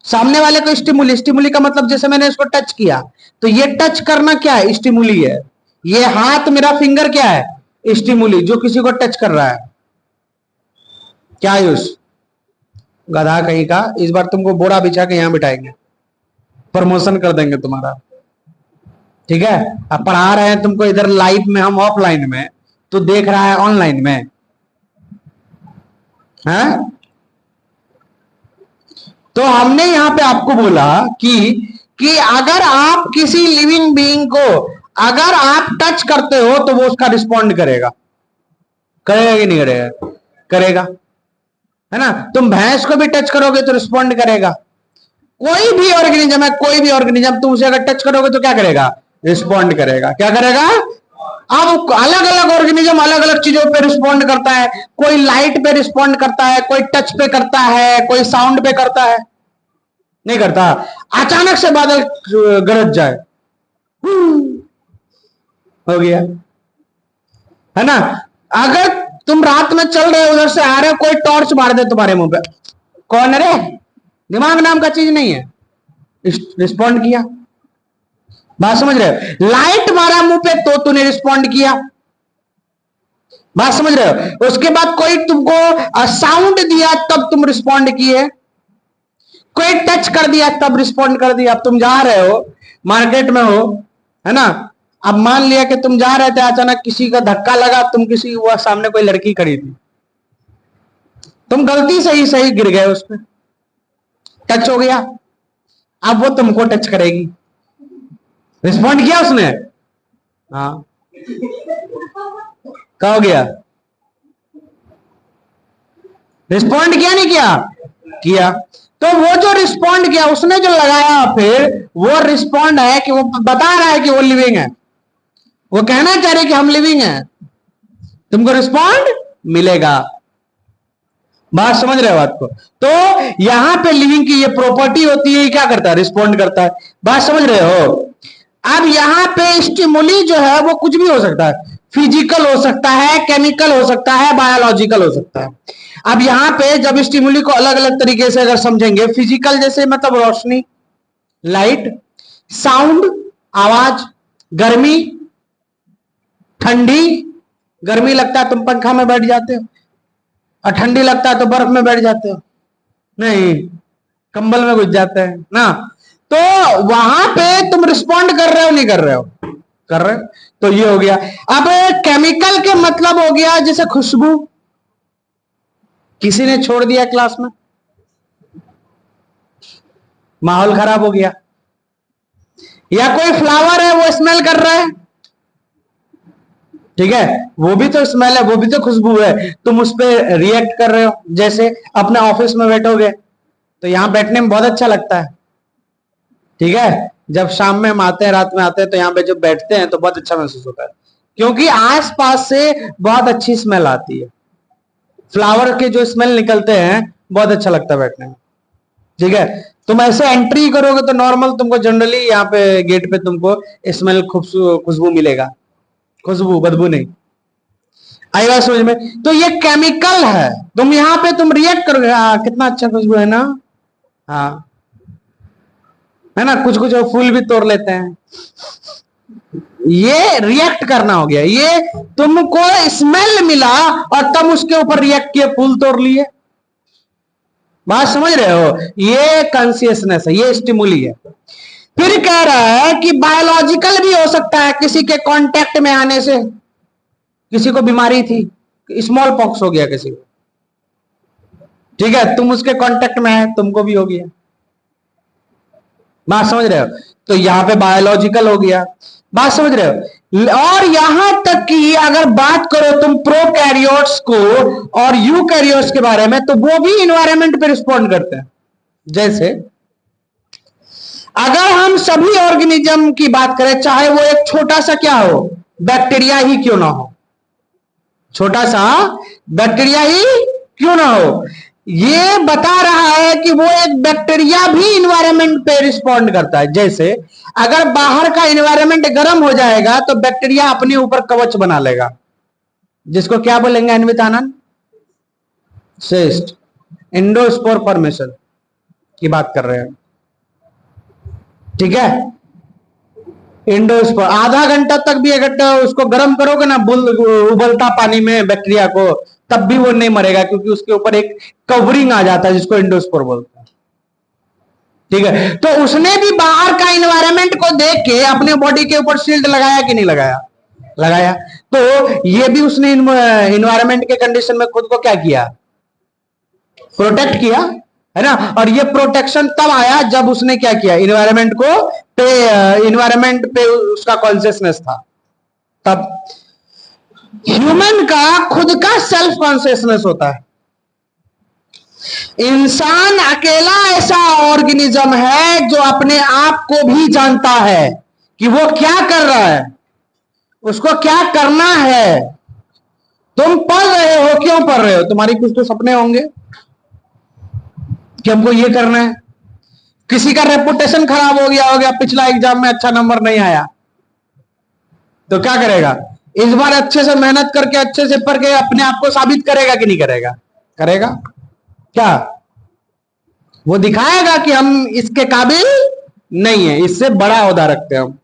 सामने वाले को स्टिमुली का मतलब जैसे मैंने इसको टच किया तो ये टच करना क्या है, स्टिमुली है। ये हाथ मेरा फिंगर क्या है, स्टिमुली, जो किसी को टच कर रहा है। क्या आयुष गधा कहीं का, इस बार तुमको बोरा बिछा के यहां बिठाएंगे, प्रमोशन कर देंगे तुम्हारा, ठीक है? अब पढ़ा रहे हैं तुमको इधर लाइव में, हम ऑफलाइन में, तो देख रहा है ऑनलाइन में, है? तो हमने यहां पे आपको बोला कि अगर आप किसी लिविंग बीइंग को अगर आप टच करते हो तो वो उसका रिस्पॉन्ड करेगा, करेगा कि नहीं करेगा? करेगा, है ना? तुम भैंस को भी टच करोगे तो रिस्पॉन्ड करेगा। कोई भी ऑर्गेनिज्म है, कोई भी ऑर्गेनिज्म, तुम उसे अगर टच करोगे तो क्या करेगा, रिस्पॉन्ड करेगा। क्या करेगा? अब अलग अलग ऑर्गेनिज्म अलग अलग चीजों पे रिस्पॉन्ड करता है, कोई लाइट पे रिस्पॉन्ड करता है, कोई टच पे करता है, कोई साउंड पे करता है, नहीं करता। अचानक से बादल गरज जाए, हो गया, है ना? अगर तुम रात में चल रहे हो, उधर से आ रहे हो, कोई टॉर्च मार दे तुम्हारे मुंह पे, कौन? अरे दिमाग नाम का चीज नहीं है, रिस्पॉन्ड किया। बात समझ रहे हो? लाइट मारा मुंह पे तो तूने रिस्पॉन्ड किया। बात समझ रहे हो? उसके बाद कोई तुमको साउंड दिया तब तुम रिस्पॉन्ड किए, कोई टच कर दिया तब रिस्पॉन्ड कर दिया। अब तुम जा रहे हो, मार्केट में हो, है ना? अब मान लिया कि तुम जा रहे थे, अचानक किसी का धक्का लगा, तुम किसी वो सामने कोई लड़की खड़ी थी, तुम गलती से ही सही गिर गए, उस पर टच हो गया, अब वो तुमको टच करेगी, रिस्पॉन्ड किया उसने? हाँ, क्या हो गया? रिस्पॉन्ड किया नहीं किया? किया। तो वो जो रिस्पॉन्ड किया, उसने जो लगाया, फिर वो रिस्पॉन्ड है कि वो बता रहा है कि वो लिविंग है, वो कहना चाह रहे कि हम लिविंग हैं, तुमको रिस्पॉन्ड मिलेगा। बात समझ रहे हो बात को? तो यहां पे लिविंग की ये प्रॉपर्टी होती है, क्या करता है, रिस्पॉन्ड करता है। बात समझ रहे हो? अब यहां पे स्टिमुली जो है वो कुछ भी हो सकता है, फिजिकल हो सकता है, केमिकल हो सकता है, बायोलॉजिकल हो सकता है। अब यहां पे जब स्टिमुली को अलग अलग तरीके से अगर समझेंगे, फिजिकल जैसे मतलब रोशनी, लाइट, साउंड, आवाज, गर्मी, ठंडी, गर्मी लगता है तुम पंखा में बैठ जाते हो, और ठंडी लगता है तो बर्फ में बैठ जाते हो, नहीं कंबल में घुस जाते हैं ना। तो वहां पे तुम रिस्पॉन्ड कर रहे हो, नहीं कर रहे हो? कर रहे हो। तो ये हो गया। अब केमिकल के मतलब हो गया जैसे खुशबू, किसी ने छोड़ दिया क्लास में, माहौल खराब हो गया, या कोई फ्लावर है वो स्मेल कर रहा है, ठीक है, वो भी तो स्मेल है, वो भी तो खुशबू है, तुम उस पर रिएक्ट कर रहे हो। जैसे अपने ऑफिस में बैठोगे तो यहां बैठने में बहुत अच्छा लगता है, ठीक है, जब शाम में हम आते हैं, रात में आते हैं, तो यहाँ पे जब बैठते हैं तो बहुत अच्छा महसूस होता है, क्योंकि आसपास से बहुत अच्छी स्मेल आती है, फ्लावर के जो स्मेल निकलते हैं, बहुत अच्छा लगता है बैठने में, ठीक है। तुम ऐसे एंट्री करोगे तो नॉर्मल तुमको जनरली यहाँ पे गेट पे तुमको स्मेल खुशबू मिलेगा, खुशबू, बदबू नहीं। आई बात समझ में? तो ये केमिकल है, तुम यहाँ पे तुम रिएक्ट करोगे, हाँ कितना अच्छा खुशबू है ना, हाँ है ना, कुछ कुछ फूल भी तोड़ लेते हैं, ये रिएक्ट करना हो गया, ये तुमको स्मेल मिला और तब उसके ऊपर रिएक्ट किए, फूल तोड़ लिए। बात समझ रहे हो? ये कॉन्शियसनेस है, ये स्टिमुली है। फिर कह रहा है कि बायोलॉजिकल भी हो सकता है, किसी के कांटेक्ट में आने से, किसी को बीमारी थी, स्मॉल पॉक्स हो गया किसी को, ठीक है, तुम उसके कांटेक्ट में है, तुमको भी हो गया, बात समझ रहे हो? तो यहां पे बायोलॉजिकल हो गया, बात समझ रहे हो? और यहां तक कि अगर बात करो तुम प्रोकैरियोट्स को और यूकैरियोट्स के बारे में, तो वो भी इन्वायरमेंट पे रिस्पॉन्ड करते हैं। जैसे अगर हम सभी ऑर्गेनिज्म की बात करें, चाहे वो एक छोटा सा क्या हो, बैक्टीरिया ही क्यों ना हो, छोटा सा बैक्टीरिया ही क्यों ना हो, ये बता रहा है कि वो एक बैक्टीरिया भी इन्वायरमेंट पे रिस्पॉन्ड करता है। जैसे अगर बाहर का इन्वायरमेंट गर्म हो जाएगा तो बैक्टीरिया अपने ऊपर कवच बना लेगा, जिसको क्या बोलेंगे अन्वित आनंद? सिस्ट, एंडोस्पोर फॉर्मेशन की बात कर रहे हैं, ठीक है? एंडोस्पोर आधा घंटा तक भी अगर उसको गर्म करोगे ना उबलता पानी में बैक्टीरिया को, तब भी वो नहीं मरेगा, क्योंकि उसके ऊपर एक कवरिंग आ जाता है जिसको एंडोस्पोर बोलते हैं, ठीक है? तो उसने भी बाहर का इन्वायरमेंट को देख के अपने बॉडी के ऊपर शील्ड लगाया कि नहीं लगाया? लगाया। तो ये भी उसने इन्वायरमेंट के कंडीशन में खुद को क्या किया? प्रोटेक्ट किया, है ना? और ये प्रोटेक्शन तब आया जब उसने क्या किया? इन्वायरमेंट पे उसका कॉन्शियसनेस था। तब ह्यूमन का खुद का सेल्फ कॉन्शियसनेस होता है। इंसान अकेला ऐसा ऑर्गेनिज्म है जो अपने आप को भी जानता है कि वो क्या कर रहा है, उसको क्या करना है। तुम पढ़ रहे हो, क्यों पढ़ रहे हो? तुम्हारी कुछ तो सपने होंगे कि हमको ये करना है। किसी का रेपुटेशन खराब हो गया, पिछला एग्जाम में अच्छा नंबर नहीं आया, तो क्या करेगा? इस बार अच्छे से मेहनत करके अच्छे से पढ़ के अपने आप को साबित करेगा कि नहीं करेगा? करेगा। क्या वो दिखाएगा कि हम इसके काबिल नहीं है, इससे बड़ा ओहदा रखते हैं हम।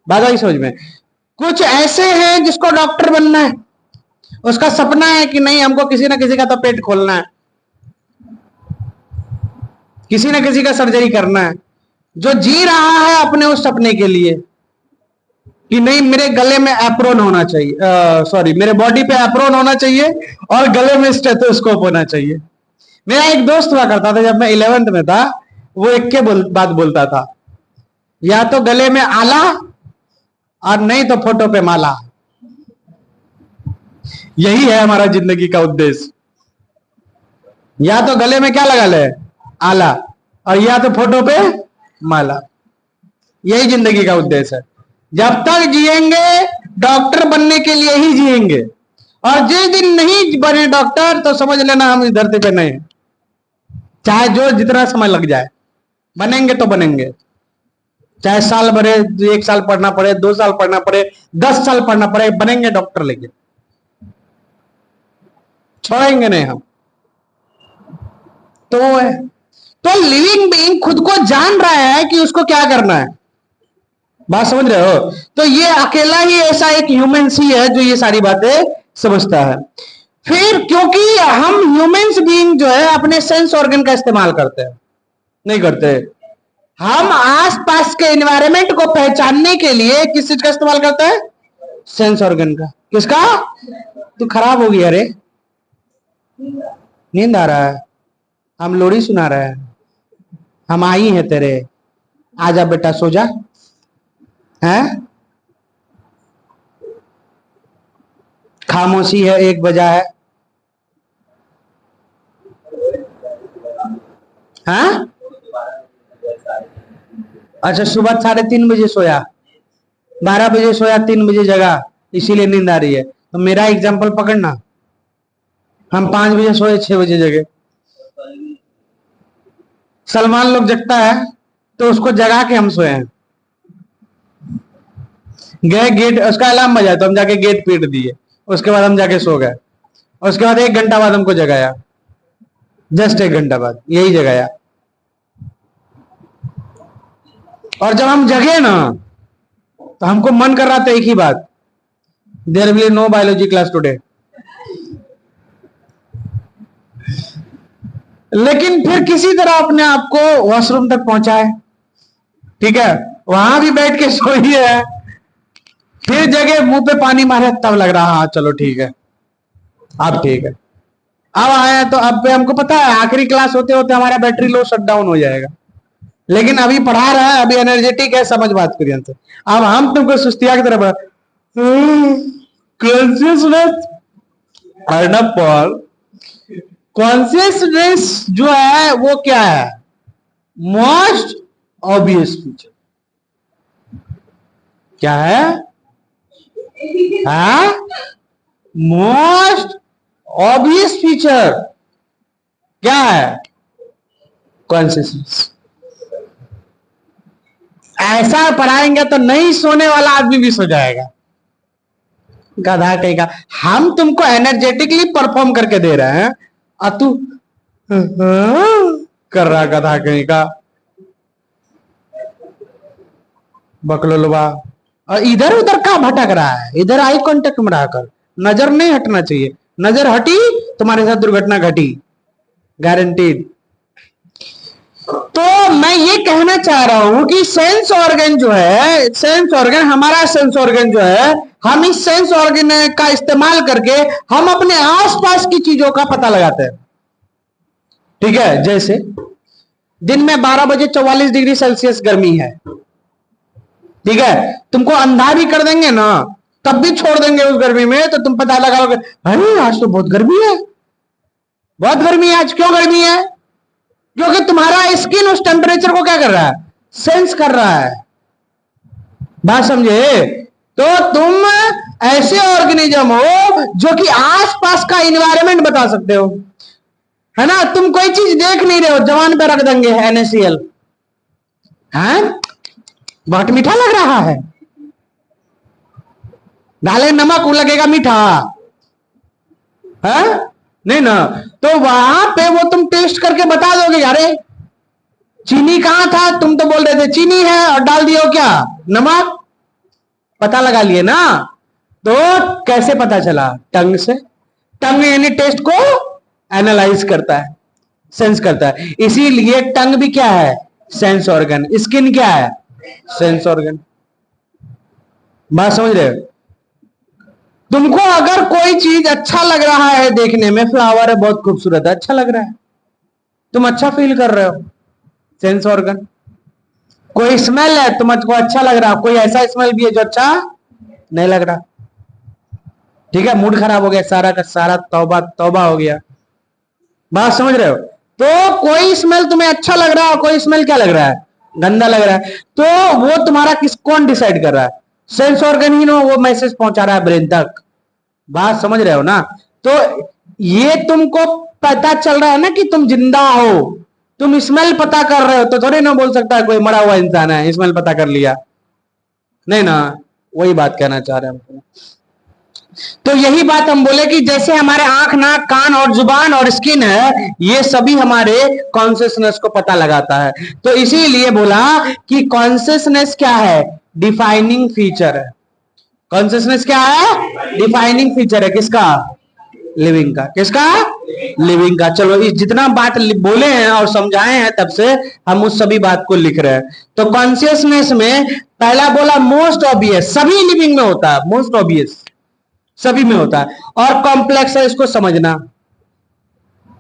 बात आई समझ में? कुछ ऐसे हैं जिसको डॉक्टर बनना है, उसका सपना है कि नहीं हमको किसी ना किसी का तो पेट खोलना है, किसी ना किसी का सर्जरी करना है, जो जी रहा है अपने उस सपने के लिए कि नहीं मेरे गले में एप्रोन होना चाहिए, सॉरी मेरे बॉडी पे एप्रोन होना चाहिए और गले में स्टेथोस्कोप होना चाहिए। मेरा एक दोस्त हुआ करता था जब मैं 11th में था, वो एक के बात बोलता था, या तो गले में आला और नहीं तो फोटो पे माला। यही है हमारा जिंदगी का उद्देश्य, या तो गले में क्या लगा ले? आला, और या तो फोटो पे माला। यही जिंदगी का उद्देश्य है। जब तक जिएंगे डॉक्टर बनने के लिए ही जिएंगे, और जिस दिन नहीं बने डॉक्टर तो समझ लेना हम इस धरती पे नहीं, चाहे जो जितना समय लग जाए। बनेंगे तो बनेंगे, चाहे साल भरे, 1 साल पढ़ना पड़े, 2 साल पढ़ना पड़े, 10 साल पढ़ना पड़े, बनेंगे डॉक्टर, लेकिन छोड़ेंगे नहीं हम। तो है, तो लिविंग बीइंग खुद को जान रहा है कि उसको क्या करना है। बात समझ रहे हो? तो ये अकेला ही ऐसा एक ह्यूमंस ही है जो ये सारी बातें समझता है। फिर क्योंकि हम ह्यूमंस बीइंग जो है अपने सेंस ऑर्गन का इस्तेमाल करते हैं, नहीं करते। हम आसपास के एनवायरनमेंट को पहचानने के लिए किस चीज का इस्तेमाल करते हैं? सेंस ऑर्गन का। किसका? तू खराब हो गया रे, नींद आ रहा है, हम लोरी सुना रहे हैं, हम आई हैं तेरे, आजा बेटा सो जा, है? खामोशी है, 1 बजा है, हाँ? अच्छा, सुबह 3:30 बजे सोया, 12 बजे सोया, 3 बजे जगा, इसीलिए नींद आ रही है। तो मेरा एग्जाम्पल पकड़ना, हम 5 बजे सोए, 6 बजे जगे। सलमान लोग जगता है तो उसको जगा के हम सोए हैं। गए गेट, उसका अलार्म बजा तो हम जाके गेट पीट दिए, उसके बाद हम जाके सो गए। उसके बाद 1 घंटा बाद हमको जगाया, जस्ट 1 घंटा बाद यही जगाया। और जब हम जगे ना तो हमको मन कर रहा था एक ही बात, there will be no biology class today. लेकिन फिर किसी तरह अपने आप को वॉशरूम तक पहुंचाए, ठीक है, वहां भी बैठ के सोई है, फिर जगह मुंह पे पानी मारे, तब लग रहा हाँ चलो ठीक है, अब ठीक है, अब आए तो अब पे हमको पता है आखिरी क्लास होते होते हमारा बैटरी लो शट डाउन हो जाएगा। लेकिन अभी पढ़ा रहा है, अभी एनर्जेटिक है, समझ बात करिए हमसे। अब हम तुमको सुस्तिया की तरफ कॉन्शियसनेस अर्नब पॉल, कॉन्शियसनेस जो है वो क्या है? मोस्ट ऑब्वियस फीचर क्या है? मोस्ट ऑब्वियस फीचर क्या है? कॉन्शियसनेस। ऐसा पढ़ाएंगे तो नहीं सोने वाला आदमी भी सो जाएगा, गधा कहेगा। हम तुमको एनर्जेटिकली परफॉर्म करके दे रहे हैं और तू कर रहा, गधा कहीं का, बकलोलवा। और इधर उधर का भटक रहा है, इधर आई कांटेक्ट में रहकर, नजर नहीं हटना चाहिए, नजर हटी तुम्हारे साथ दुर्घटना घटी, गारंटीड। तो मैं ये कहना चाह रहा हूं कि सेंस ऑर्गन जो है, सेंस ऑर्गन, हमारा सेंस ऑर्गन जो है, हम इस सेंस ऑर्गन का इस्तेमाल करके हम अपने आसपास की चीजों का पता लगाते हैं। ठीक है, जैसे दिन में 12 बजे 44 डिग्री सेल्सियस गर्मी है, ठीक है, तुमको अंधा भी कर देंगे ना तब भी छोड़ देंगे उस गर्मी में, तो तुम पता लगाओगे अरे आज तो बहुत गर्मी है, बहुत गर्मी है आज। क्यों गर्मी है? क्योंकि तुम्हारा स्किन उस टेम्परेचर को क्या कर रहा है? सेंस कर रहा है। बात समझे? तो तुम ऐसे ऑर्गेनिज्म हो जो कि आसपास का इन्वायरमेंट बता सकते हो, है ना। तुम कोई चीज देख नहीं रहे हो, जवान पे रख देंगे NaCl, हैं, बहुत मीठा लग रहा है, डाले नमक, वो लगेगा मीठा, है नहीं ना। तो वहां पे वो तुम टेस्ट करके बता दोगे, अरे चीनी कहां था, तुम तो बोल रहे थे चीनी है और डाल दियो क्या, नमक, पता लगा लिए ना। तो कैसे पता चला? टंग से। टंग यानी टेस्ट को एनालाइज करता है, सेंस करता है, इसीलिए टंग भी क्या है? Sense organ. स्किन क्या है? Sense organ. बात समझ रहे हो? तुमको अगर कोई चीज अच्छा लग रहा है देखने में, फ्लावर है बहुत खूबसूरत है, अच्छा लग रहा है, तुम अच्छा फील कर रहे हो, सेंस ऑर्गन। कोई स्मेल है तुमको अच्छा लग रहा, कोई ऐसा स्मेल भी है जो अच्छा नहीं लग रहा, ठीक है, मूड खराब हो गया, सारा का सारा तौबा तौबा हो गया। बात समझ रहे हो? तो कोई स्मेल तुम्हें अच्छा लग रहा है, कोई स्मेल क्या लग रहा है? गंदा लग रहा है। तो वो तुम्हारा कौन डिसाइड कर रहा है? सेंस ऑर्गन ही ना, वो मैसेज पहुंचा रहा है ब्रेन तक। बात समझ रहे हो ना? तो ये तुमको पता चल रहा है ना कि तुम जिंदा हो, तुम स्मेल पता कर रहे हो, तो थोड़ी ना बोल सकता है कोई मरा हुआ इंसान है स्मेल पता कर लिया, नहीं ना। वही बात कहना चाह रहे हैं। तो यही बात हम बोले कि जैसे हमारे आंख, नाक, कान और जुबान और स्किन है, ये सभी हमारे कॉन्शियसनेस को पता लगाता है। तो इसीलिए बोला कि कॉन्शियसनेस क्या है? डिफाइनिंग फीचर है। कॉन्शियसनेस क्या है? डिफाइनिंग फीचर है। किसका? लिविंग का। किसका? लिविंग का। चलो, इस जितना बात बोले हैं और समझाए हैं तब से हम उस सभी बात को लिख रहे हैं। तो कॉन्शियसनेस में पहला बोला मोस्ट ऑब्वियस, सभी लिविंग में होता है, मोस्ट ऑब्वियस सभी में होता है, और कॉम्प्लेक्स है, इसको समझना,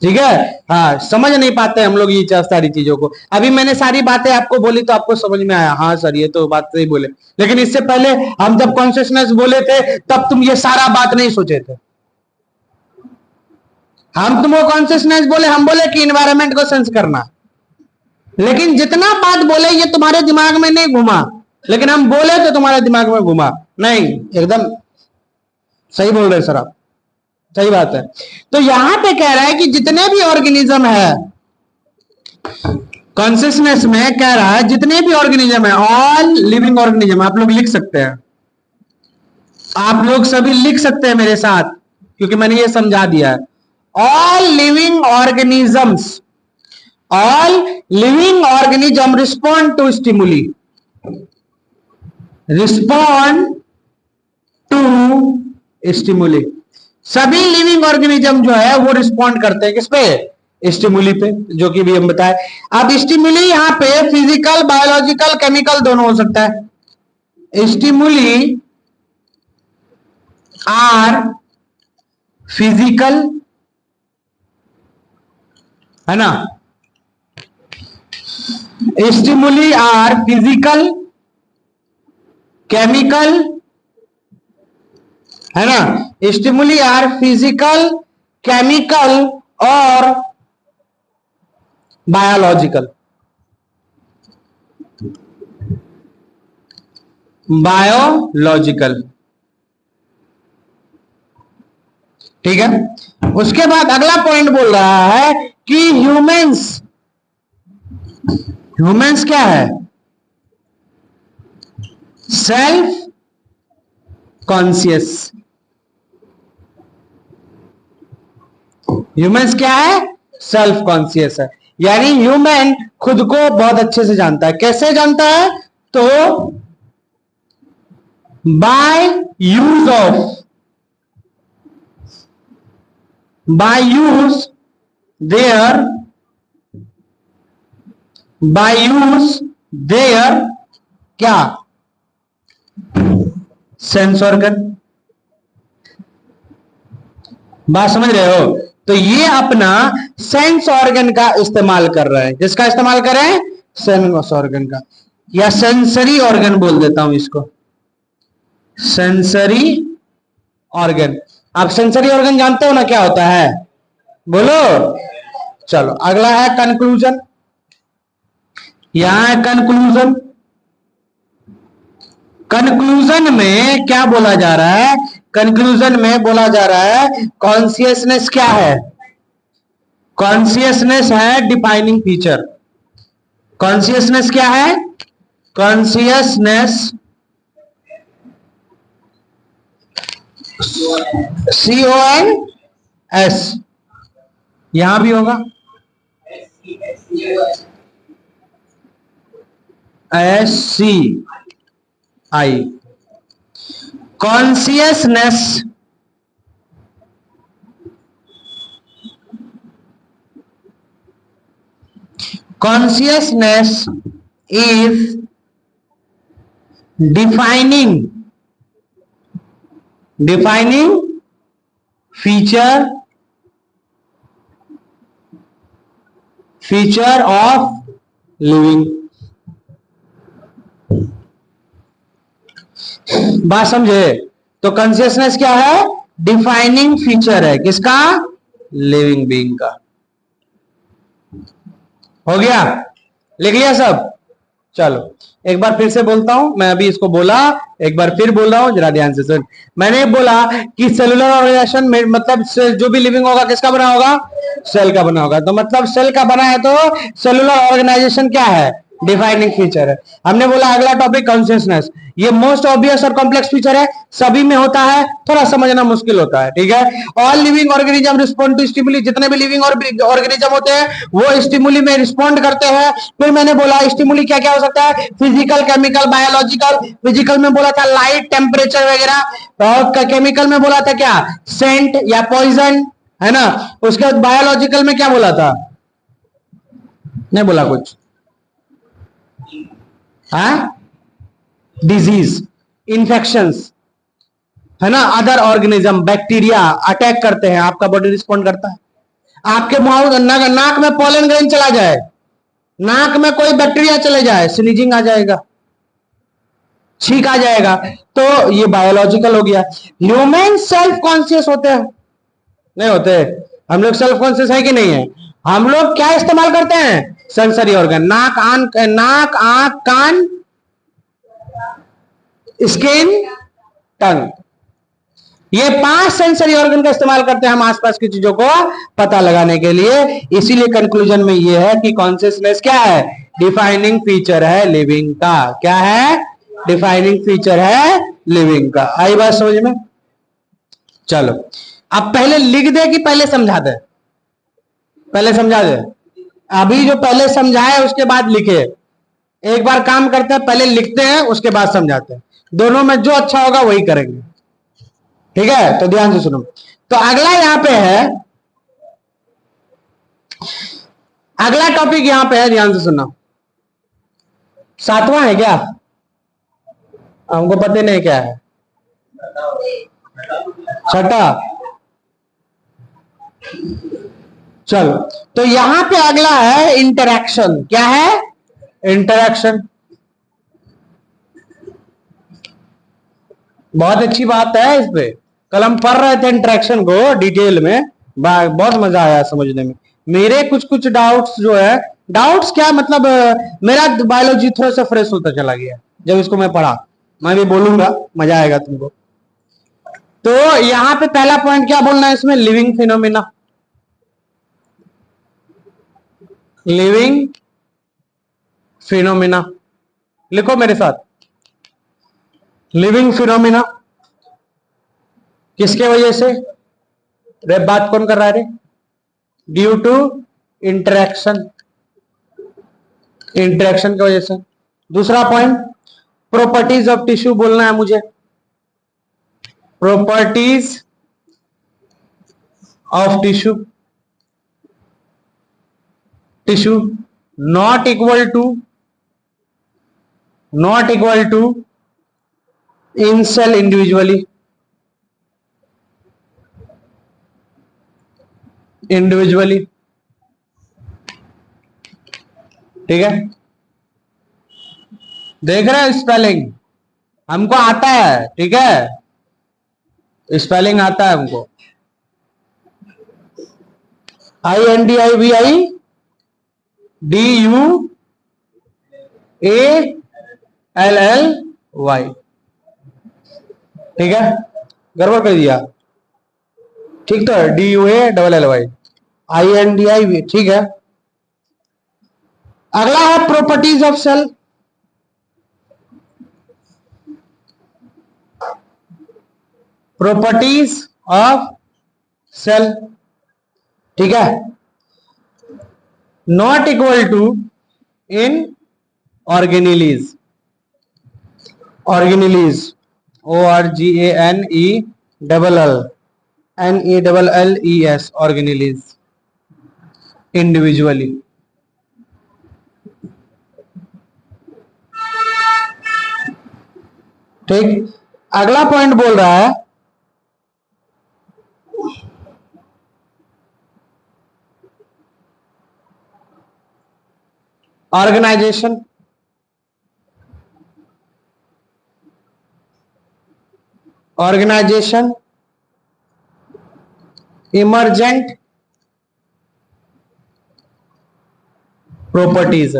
ठीक है। हाँ, समझ नहीं पाते हम लोग ये सारी चीजों को। अभी मैंने सारी बातें आपको बोली तो आपको समझ में आया, हाँ सर ये तो बात सही बोले, लेकिन इससे पहले हम जब कॉन्शियसनेस बोले थे तब तुम ये सारा बात नहीं सोचे थे। हम तुमको कॉन्शियसनेस बोले, हम बोले कि इन्वायरमेंट को सेंस करना, लेकिन जितना बात बोले ये तुम्हारे दिमाग में नहीं घुमा, लेकिन हम बोले तो तुम्हारे दिमाग में घुमा नहीं। एकदम सही बोल रहे सर आप, सही बात है। तो यहां पे कह रहा है कि जितने भी ऑर्गेनिज्म है, कॉन्शियसनेस में कह रहा है जितने भी ऑर्गेनिज्म है, ऑल लिविंग ऑर्गेनिज्म, आप लोग लिख सकते हैं, आप लोग सभी लिख सकते हैं मेरे साथ, क्योंकि मैंने ये समझा दिया है। All living organisms, all living organism respond to stimuli, respond to stimuli. सभी लिविंग ऑर्गेनिज्म जो है वो रिस्पॉन्ड करते हैं किस पे? स्टिमुली पे, जो कि भी हम बताए। अब स्टिमुली यहां पे फिजिकल, बायोलॉजिकल, केमिकल दोनों हो सकता है। स्टिमुली आर फिजिकल, है ना, स्टिमुली आर फिजिकल, केमिकल, है ना, स्टिमुली आर फिजिकल, केमिकल और बायोलॉजिकल। बायोलॉजिकल, ठीक है। उसके बाद अगला पॉइंट बोल रहा है कि ह्यूमंस, ह्यूमंस क्या है, सेल्फ कॉन्शियस। ह्यूमंस क्या है, सेल्फ कॉन्शियस है, यानी ह्यूमन खुद को बहुत अच्छे से जानता है। कैसे जानता है, तो by use of, by use their, by use their क्या, सेंस ऑर्गन। बात समझ रहे हो, तो ये अपना सेंस ऑर्गन का इस्तेमाल कर रहे हैं। जिसका इस्तेमाल करें, सेंस ऑर्गन का, या सेंसरी ऑर्गन बोल देता हूं इसको, सेंसरी ऑर्गन। आप सेंसरी ऑर्गन जानते हो ना क्या होता है, बोलो। चलो अगला है कंक्लूजन। यहां है कंक्लूजन। कंक्लूजन में क्या बोला जा रहा है, कंक्लूजन में बोला जा रहा है कॉन्शियसनेस क्या है, कॉन्शियसनेस है डिफाइनिंग फीचर। कॉन्शियसनेस क्या है, कॉन्शियसनेस CONS, यहां भी होगा SCI। Consciousness consciousness is defining feature of living। बात समझे, तो कॉन्शियसनेस क्या है, डिफाइनिंग फीचर है किसका, लिविंग बीइंग का। हो गया, लिख लिया सब। चलो एक बार फिर से बोलता हूं, मैं अभी इसको बोला, एक बार फिर बोल रहा हूं, जरा ध्यान से सुन। मैंने बोला कि सेलुलर ऑर्गेनाइजेशन में मतलब जो भी लिविंग होगा किसका बना होगा, सेल का बना होगा। तो मतलब सेल का बना है तो सेलुलर ऑर्गेनाइजेशन क्या है, डिफाइनिंग फीचर है। हमने बोला अगला टॉपिक कॉन्शियसनेस, ये मोस्ट ऑब्वियस और कॉम्प्लेक्स फीचर है, सभी में होता है, थोड़ा समझना मुश्किल होता है, ठीक है। All living organism respond to stimuli, जितने भी लिविंग ऑर्गेनिज्म होते हैं वो स्टिमुली में रिस्पॉन्ड करते हैं। फिर मैंने बोला स्टिमुली क्या क्या हो सकता है, फिजिकल, केमिकल, बायोलॉजिकल। फिजिकल में बोला था लाइट, टेम्परेचर वगैरह, और केमिकल में बोला था क्या, सेंट या पॉइजन, है ना। उसके बाद बायोलॉजिकल में क्या बोला था, नहीं बोला कुछ, डिजीज, इन्फेक्शंस, है ना, अदर ऑर्गेनिज्म, बैक्टीरिया अटैक करते हैं, आपका बॉडी रिस्पॉन्ड करता है। आपके नाक में पॉलन ग्रेन चला जाए, नाक में कोई बैक्टीरिया चले जाए, स्नीजिंग आ जाएगा, छींक आ जाएगा, तो ये बायोलॉजिकल हो गया। ह्यूमन सेल्फ कॉन्शियस होते हैं, नहीं होते। हम लोग सेल्फ कॉन्शियस है कि नहीं है, हम लोग क्या इस्तेमाल करते हैं, सेंसरी ऑर्गन, नाक आंख कान स्किन टंग, ये 5 सेंसरी ऑर्गन का इस्तेमाल करते हैं हम आसपास की चीजों को पता लगाने के लिए। इसीलिए कंक्लूजन में ये है कि कॉन्शियसनेस क्या है, डिफाइनिंग फीचर है लिविंग का। क्या है, डिफाइनिंग फीचर है लिविंग का। आई बात समझ में। चलो अब पहले लिख दे कि पहले समझा दे, पहले समझा दे। अभी जो पहले समझाए उसके बाद लिखे, एक बार काम करते हैं, पहले लिखते हैं उसके बाद समझाते हैं, दोनों में जो अच्छा होगा वही करेंगे, ठीक है। तो ध्यान से सुनो। तो अगला यहां पे है, अगला टॉपिक यहां पे है, ध्यान से सुनना। 7वां है क्या, हमको पता नहीं क्या है, 6ठा। चलो तो यहां पे अगला है इंटरेक्शन। क्या है, इंटरैक्शन। बहुत अच्छी बात है इस पे। कल हम पढ़ रहे थे इंटरेक्शन को डिटेल में, बहुत मजा आया समझने में। मेरे कुछ कुछ डाउट्स जो है, डाउट्स क्या मतलब, मेरा बायोलॉजी थोड़ा सा फ्रेश होता चला गया जब इसको मैं पढ़ा। मैं भी बोलूंगा, मजा आएगा तुमको। तो यहां पे पहला पॉइंट क्या बोलना है इसमें, लिविंग फिनोमिना। लिविंग फिनोमिना लिखो मेरे साथ। लिविंग फिनोमिना किसके वजह से, रे बात कौन कर रहा है रे, ड्यू टू इंटरेक्शन, इंटरेक्शन की वजह से। दूसरा पॉइंट, प्रॉपर्टीज ऑफ टिश्यू बोलना है मुझे। Properties of tissue, tissue not equal to, not equal to in cell individually, individually. ठीक है, देख रहे हैं स्पेलिंग, हमको आता है, ठीक है, स्पेलिंग आता है हमको। INDIVIDUALLY, ठीक है, गड़बड़ कर दिया, ठीक तो है, DUALLY, INDI, ठीक है। अगला है properties of cell. Properties of cell, ठीक है, not equal to in organelles, organelles, ORGANENELLES, organelles, individually. ठीक, अगला पॉइंट बोल रहा है organisation, organisation emergent properties,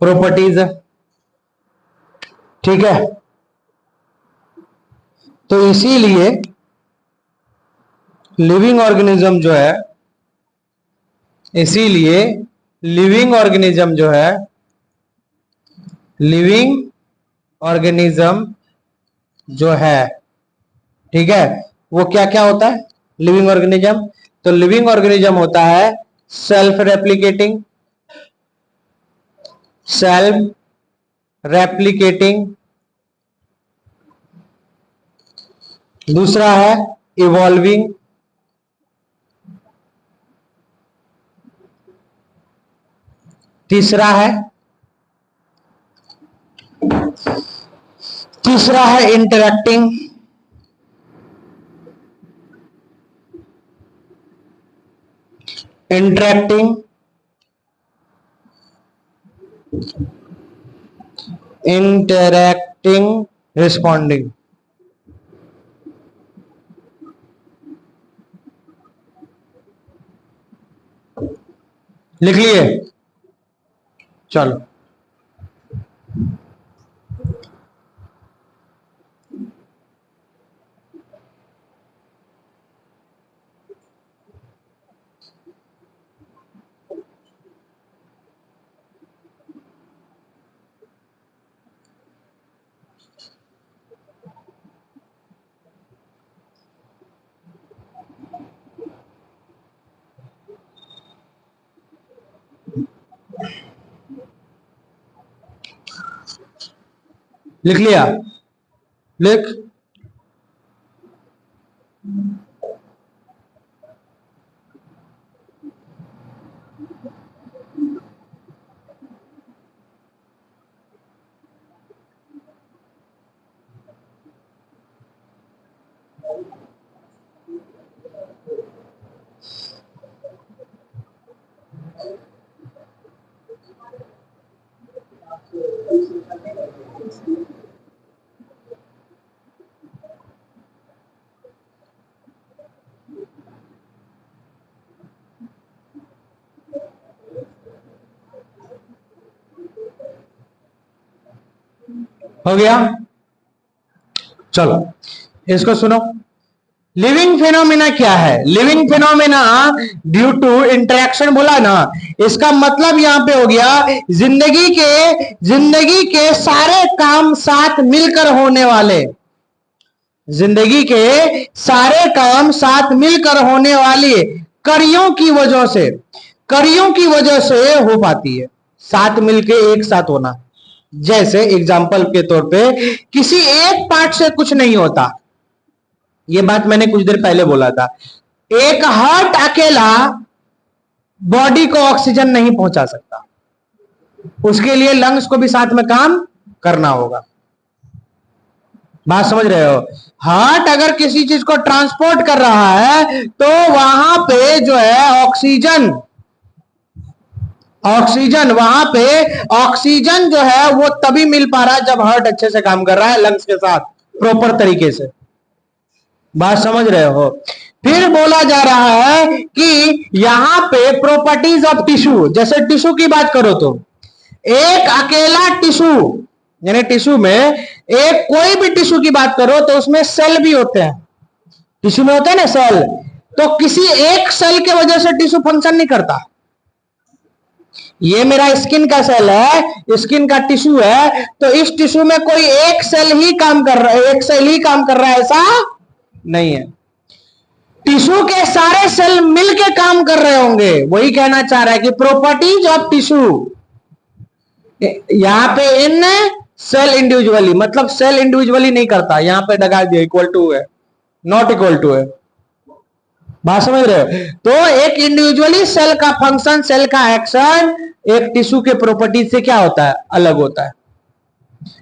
properties, ठीक है। तो इसीलिए लिविंग ऑर्गेनिज्म जो है, इसीलिए लिविंग ऑर्गेनिज्म जो है, लिविंग ऑर्गेनिज्म जो है, ठीक है, वो क्या क्या होता है लिविंग ऑर्गेनिज्म। तो लिविंग ऑर्गेनिज्म होता है सेल्फ रेप्लिकेटिंग, सेल्फ रेप्लिकेटिंग। दूसरा है इवॉल्विंग, तीसरा है, तीसरा है इंटरैक्टिंग, इंटरैक्टिंग, इंटरैक्टिंग, रिस्पॉन्डिंग। लिख लिए, चलो। लिख लिया, लिख। हो गया? चलो इसको सुनो। लिविंग फिनोमिना क्या है? Living phenomena due to interaction बोला ना, इसका मतलब यहां पे हो गया जिंदगी के सारे काम साथ मिलकर होने वाले, जिंदगी के सारे काम साथ मिलकर होने वाली कार्यों की वजह से हो पाती है, साथ मिलके एक साथ होना। जैसे एग्जाम्पल के तौर पे किसी एक पार्ट से कुछ नहीं होता, ये बात मैंने कुछ देर पहले बोला था। एक हार्ट अकेला बॉडी को ऑक्सीजन नहीं पहुंचा सकता, उसके लिए लंग्स को भी साथ में काम करना होगा। बात समझ रहे हो? हार्ट अगर किसी चीज को ट्रांसपोर्ट कर रहा है तो वहां पे जो है ऑक्सीजन वहां पे ऑक्सीजन जो है वो तभी मिल पा रहा है जब हार्ट अच्छे से काम कर रहा है, लंग्स के साथ प्रॉपर तरीके से। बात समझ रहे हो? फिर बोला जा रहा है कि यहां पे प्रॉपर्टीज ऑफ टिश्यू, जैसे टिश्यू की बात करो तो एक अकेला टिश्यू, यानी टिश्यू में एक कोई भी टिश्यू की बात करो तो उसमें सेल भी होते हैं, टिश्यू में होते हैं ना सेल, तो किसी एक सेल की वजह से टिश्यू फंक्शन नहीं करता। ये मेरा स्किन का सेल है, स्किन का टिश्यू है, तो इस टिश्यू में कोई एक सेल ही काम कर रहा है, एक सेल ही काम कर रहा है ऐसा नहीं है, टिश्यू के सारे सेल मिलके काम कर रहे होंगे। वही कहना चाह रहा है कि प्रॉपर्टीज ऑफ टिश्यू, यहां पे इन सेल इंडिविजुअली, मतलब सेल इंडिविजुअली नहीं करता, यहां पे लगा दिया इक्वल टू है, नॉट इक्वल टू है। बात समझ रहे हो? तो एक इंडिविजुअली सेल का फंक्शन, सेल का एक्शन एक टिश्यू के प्रॉपर्टी से क्या होता है, अलग होता है।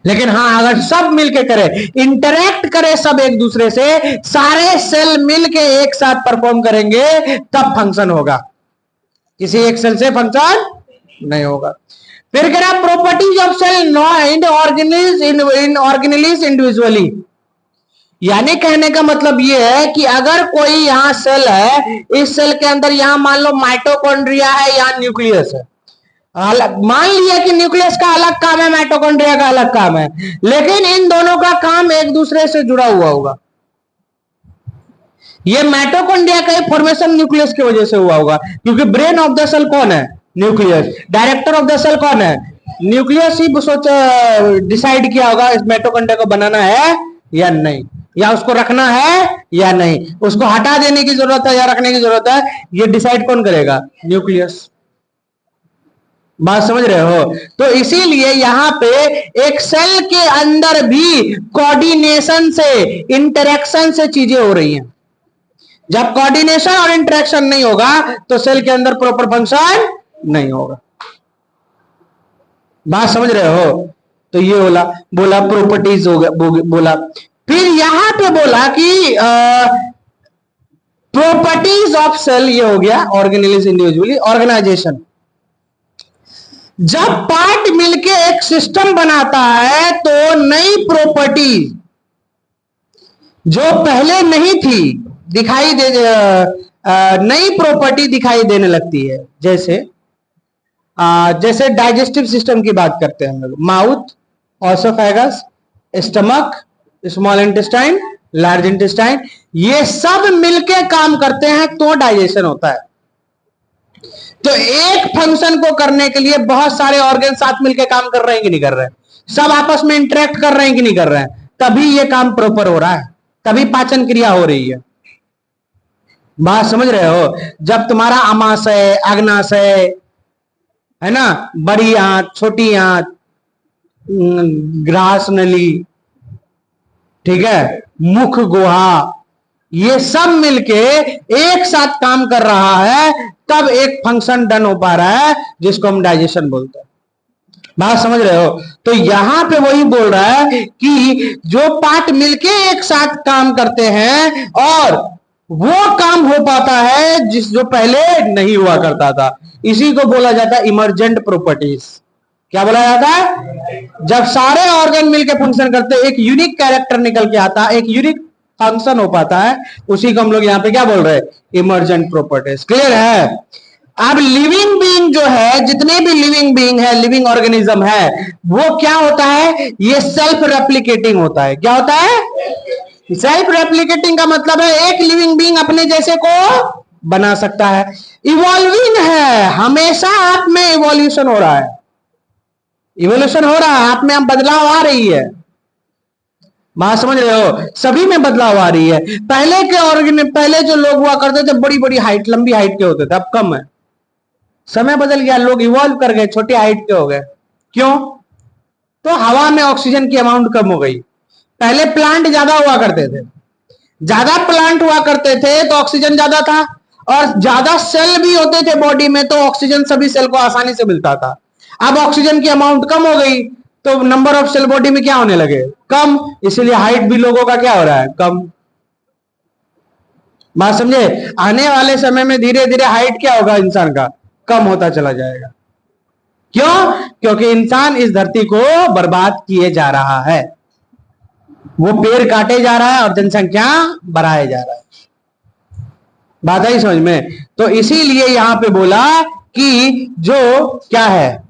लेकिन हाँ, अगर सब मिलके करे, इंटरेक्ट करे सब एक दूसरे से, सारे सेल मिलके एक साथ परफॉर्म करेंगे तब फंक्शन होगा, किसी एक सेल से फंक्शन नहीं होगा। फिर कह रहा properties of cell in organelles individually, यानी कहने का मतलब यह है कि अगर कोई यहां सेल है, इस सेल के अंदर यहां मान लो माइटोकॉन्ड्रिया है, यहां न्यूक्लियस है, मान लिया कि न्यूक्लियस का अलग काम है, माइटोकॉन्ड्रिया का अलग काम है, लेकिन इन दोनों का काम एक दूसरे से जुड़ा हुआ होगा। ये माइटोकॉन्ड्रिया का फॉर्मेशन न्यूक्लियस की वजह से हुआ होगा, क्योंकि ब्रेन ऑफ द सेल कौन है, nucleus, director of the cell कौन है, न्यूक्लियस ही डिसाइड किया होगा इस माइटोकॉन्ड्रिया को बनाना है या नहीं, या उसको रखना है या नहीं, उसको हटा देने की जरूरत है या रखने की जरूरत है, ये डिसाइड कौन करेगा, न्यूक्लियस। बात समझ रहे हो? तो इसीलिए यहां पे एक सेल के अंदर भी कोऑर्डिनेशन से, इंटरेक्शन से चीजें हो रही हैं। जब कोऑर्डिनेशन और इंटरेक्शन नहीं होगा तो सेल के अंदर प्रॉपर फंक्शन नहीं होगा। बात समझ रहे हो? तो ये बोला प्रॉपर्टीज हो गया, बोला। फिर यहां पे बोला कि प्रॉपर्टीज ऑफ सेल, ये हो गया ऑर्गेनेलिज इंडिविजुअली, ऑर्गेनाइजेशन। जब पार्ट मिलके एक सिस्टम बनाता है तो नई प्रॉपर्टी जो पहले नहीं थी दिखाई दे, नई प्रॉपर्टी दिखाई देने लगती है। जैसे डाइजेस्टिव सिस्टम की बात करते हैं हम लोग, mouth, oesophagus, stomach, small intestine, large intestine, ये सब मिलके काम करते हैं तो डाइजेशन होता है। तो एक फंक्शन को करने के लिए बहुत सारे ऑर्गन साथ मिलकर काम कर रहे हैं कि नहीं कर रहे हैं, सब आपस में इंटरेक्ट कर रहे हैं कि नहीं कर रहे हैं, तभी ये काम प्रॉपर हो रहा है, तभी पाचन क्रिया हो रही है। बात समझ रहे हो? जब तुम्हारा अमाशय, अग्नाशय है ना, बड़ी आंत, छोटी आंत, ग्रास नली, ठीक है, मुख गुहा, ये सब मिलके एक साथ काम कर रहा है, तब एक फंक्शन डन हो पा रहा है जिसको हम डाइजेशन बोलते हैं। बात समझ रहे हो? तो यहां पे वही बोल रहा है कि जो पार्ट मिलके एक साथ काम करते हैं और वो काम हो पाता है जो पहले नहीं हुआ करता था, इसी को बोला जाता है इमर्जेंट प्रॉपर्टीज। क्या बोला जाता है? जब सारे ऑर्गन मिलकर फंक्शन करते हैं, एक यूनिक कैरेक्टर निकल के आता है, एक यूनिक फंक्शन हो पाता है, उसी को हम लोग यहाँ पे क्या बोल रहे हैं? Emergent properties. क्लियर है? अब लिविंग बीइंग जो है, जितने भी लिविंग बीइंग है, लिविंग ऑर्गेनिज्म है, वो क्या होता है? ये सेल्फ रेप्लिकेटिंग होता है। क्या होता है? सेल्फ रेप्लिकेटिंग का मतलब है एक लिविंग बीइंग अपने जैसे को बना सकता है। इवॉल्विंग है, हमेशा आप में इवोल्यूशन हो रहा है, इवोल्यूशन हो रहा है, आप में अब बदलाव आ रही है। बात समझ रहे हो? सभी में बदलाव आ रही है। पहले जो लोग हुआ करते थे बड़ी बड़ी हाइट, लंबी हाइट के होते थे, अब कम है। समय बदल गया, लोग इवॉल्व कर गए, छोटी हाइट के हो गए। क्यों? तो हवा में ऑक्सीजन की अमाउंट कम हो गई। पहले प्लांट ज्यादा हुआ करते थे, ज्यादा प्लांट हुआ करते थे तो ऑक्सीजन ज्यादा था, और ज्यादा सेल भी होते थे बॉडी में, तो ऑक्सीजन सभी सेल को आसानी से मिलता था। अब ऑक्सीजन की अमाउंट कम हो गई, तो नंबर ऑफ सेल बॉडी में क्या होने लगे? कम। इसलिए हाइट भी लोगों का क्या हो रहा है? कम। बात समझे? आने वाले समय में धीरे धीरे हाइट क्या होगा इंसान का? कम होता चला जाएगा। क्यों? क्योंकि इंसान इस धरती को बर्बाद किए जा रहा है, वो पेड़ काटे जा रहा है और जनसंख्या बढ़ाए जा रहा है। बात आई समझ में? तो इसीलिए यहां पे बोला कि जो क्या है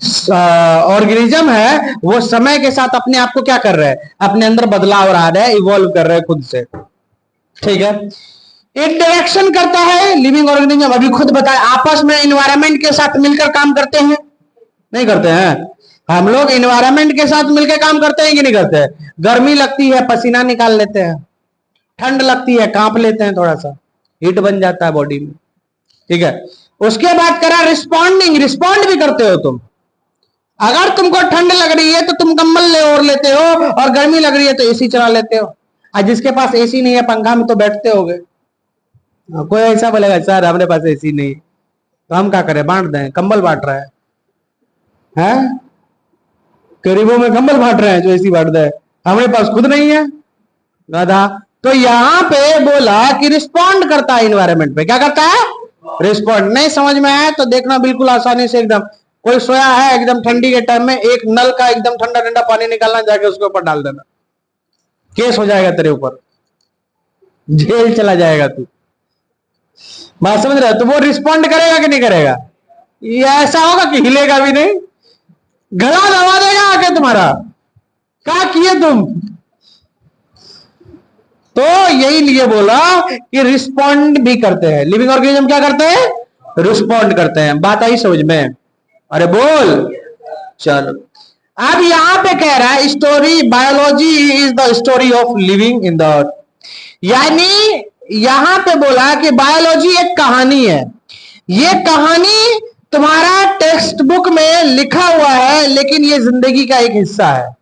ऑर्गेनिज्म है, वो समय के साथ अपने आप को क्या कर रहे हैं? अपने अंदर बदलाव ला रहे हैं, इवॉल्व कर रहे हैं खुद से। ठीक है? इंटरेक्शन करता है लिविंग ऑर्गेनिज्म। अभी खुद बताए, आपस में इन्वायरमेंट के साथ मिलकर काम करते हैं, नहीं करते हैं? हम लोग इन्वायरमेंट के साथ मिलकर काम करते हैं कि नहीं करते हैं? गर्मी लगती है, पसीना निकाल लेते हैं, ठंड लगती है, कांप लेते हैं, थोड़ा सा हीट बन जाता है बॉडी में। ठीक है? उसके बाद करा रिस्पॉन्डिंग। रिस्पॉन्ड भी करते हो तुम। अगर तुमको ठंड लग रही है तो तुम कंबल ले ओढ़ लेते हो, और गर्मी लग रही है तो एसी चला लेते हो। और जिसके पास एसी नहीं है, पंखा में तो बैठते होगे। कोई ऐसा बोलेगा सर हमारे पास एसी नहीं, तो हम क्या करें? बांट दें? कंबल बांट रहा है? गरीबों में कंबल बांट रहे हैं जो एसी बांट दे, हमारे पास खुद नहीं है, गधा। तो यहां पे बोला कि रिस्पॉन्ड करता है इन्वायरमेंट पे। क्या करता है? रिस्पॉन्ड। नहीं समझ में आया तो देखना बिल्कुल आसानी से। एकदम कोई सोया है, एकदम ठंडी के टाइम में एक नल का एकदम ठंडा ठंडा पानी निकालना, जाके उसके ऊपर डाल देना, केस हो जाएगा तेरे ऊपर, जेल चला जाएगा तू। बात समझ रहे हो? तो वो रिस्पॉन्ड करेगा कि नहीं करेगा? ये ऐसा होगा कि हिलेगा भी नहीं, गला दबा देगा आके तुम्हारा। क्या किए तुम? तो यही लिए बोला कि रिस्पॉन्ड भी करते हैं। लिविंग ऑर्गेनिज्म क्या करते हैं? रिस्पॉन्ड करते हैं। बात आई समझ में? अरे बोल। चलो, अब यहां पे कह रहा है story, biology is the story of living in the earth. यानी यहां पे बोला कि बायोलॉजी एक कहानी है। ये कहानी तुम्हारा टेक्स्ट बुक में लिखा हुआ है, लेकिन ये जिंदगी का एक हिस्सा है।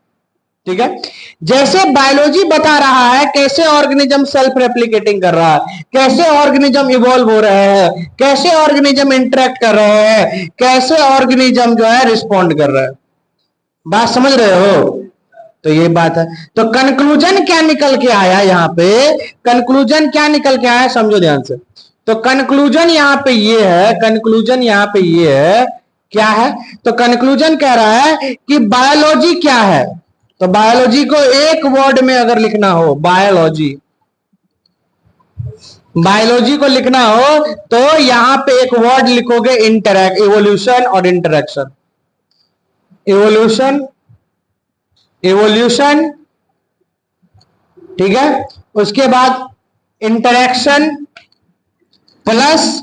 ठीक है? जैसे बायोलॉजी बता रहा है कैसे ऑर्गेनिज्म सेल्फ रेप्लिकेटिंग कर रहा है, कैसे ऑर्गेनिज्म इवॉल्व हो रहे हैं, कैसे ऑर्गेनिज्म इंटरेक्ट कर रहे हैं, कैसे ऑर्गेनिज्म जो है रिस्पॉन्ड कर रहा है। बात समझ रहे हो? तो ये बात है। तो कंक्लूजन क्या निकल के आया यहां पे? कंक्लूजन क्या निकल के आया समझो ध्यान से। तो कंक्लूजन यहां पे ये है, कंक्लूजन यहां पे ये है, क्या है? तो कंक्लूजन कह रहा है कि बायोलॉजी क्या है। तो बायोलॉजी को एक वर्ड में अगर लिखना हो, बायोलॉजी, बायोलॉजी को लिखना हो तो यहां पे एक वर्ड लिखोगे इंटरैक्ट, इवोल्यूशन और इंटरेक्शन। इवोल्यूशन, इवोल्यूशन, ठीक है? उसके बाद interaction plus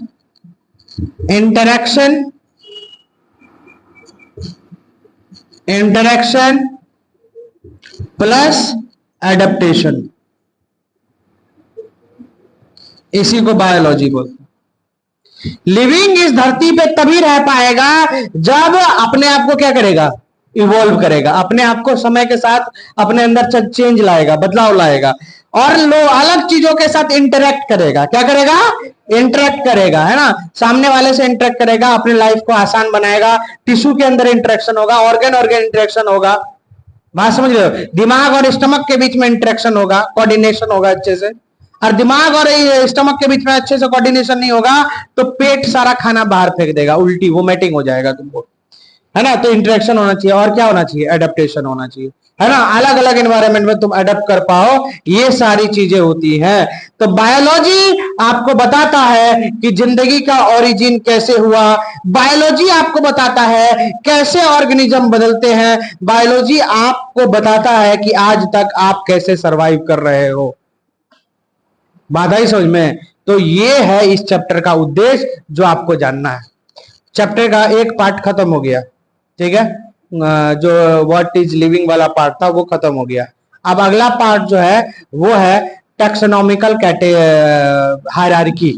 interaction, interaction plus adaptation, इसी को बायोलॉजी बोलते हैं। लिविंग इस धरती पे तभी रह पाएगा जब अपने आप को क्या करेगा? इवॉल्व करेगा, अपने आप को समय के साथ अपने अंदर चेंज लाएगा, बदलाव लाएगा, और लो अलग चीजों के साथ इंटरेक्ट करेगा। क्या करेगा? इंटरेक्ट करेगा, है ना? सामने वाले से इंटरेक्ट करेगा, अपनी लाइफ को आसान बनाएगा, टिश्यू के अंदर इंटरेक्शन होगा, ऑर्गन ऑर्गन इंटरेक्शन होगा। बात समझ रहे हो? दिमाग और स्टमक के बीच में इंटरेक्शन होगा, कोऑर्डिनेशन होगा अच्छे से। और दिमाग और स्टमक के बीच में अच्छे से कोऑर्डिनेशन नहीं होगा तो पेट सारा खाना बाहर फेंक देगा, उल्टी वोमिटिंग हो जाएगा तुमको, है ना। तो इंटरेक्शन होना चाहिए और क्या होना चाहिए, एडेप्टेशन होना चाहिए, है ना। अलग अलग एनवायरनमेंट में तुम अडेप्ट कर पाओ, ये सारी चीजें होती हैं। तो बायोलॉजी आपको बताता है कि जिंदगी का ओरिजिन कैसे हुआ, बायोलॉजी आपको बताता है कैसे ऑर्गेनिज्म बदलते हैं, बायोलॉजी आपको बताता है कि आज तक आप कैसे सरवाइव कर रहे हो। बात आई समझ में। तो ये है इस चैप्टर का उद्देश्य जो आपको जानना है। चैप्टर का एक पार्ट खत्म हो गया, ठीक है। जो व्हाट इज लिविंग वाला पार्ट था वो खत्म हो गया। अब अगला पार्ट जो है वो है taxonomical hierarchy,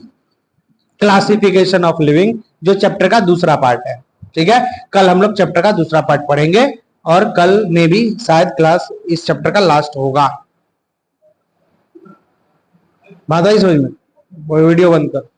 classification of living, जो चैप्टर का दूसरा पार्ट है, ठीक है। कल हम लोग चैप्टर का दूसरा पार्ट पढ़ेंगे और कल में भी शायद क्लास इस चैप्टर का लास्ट होगा। बात आई समझ में। वो वीडियो बंद कर।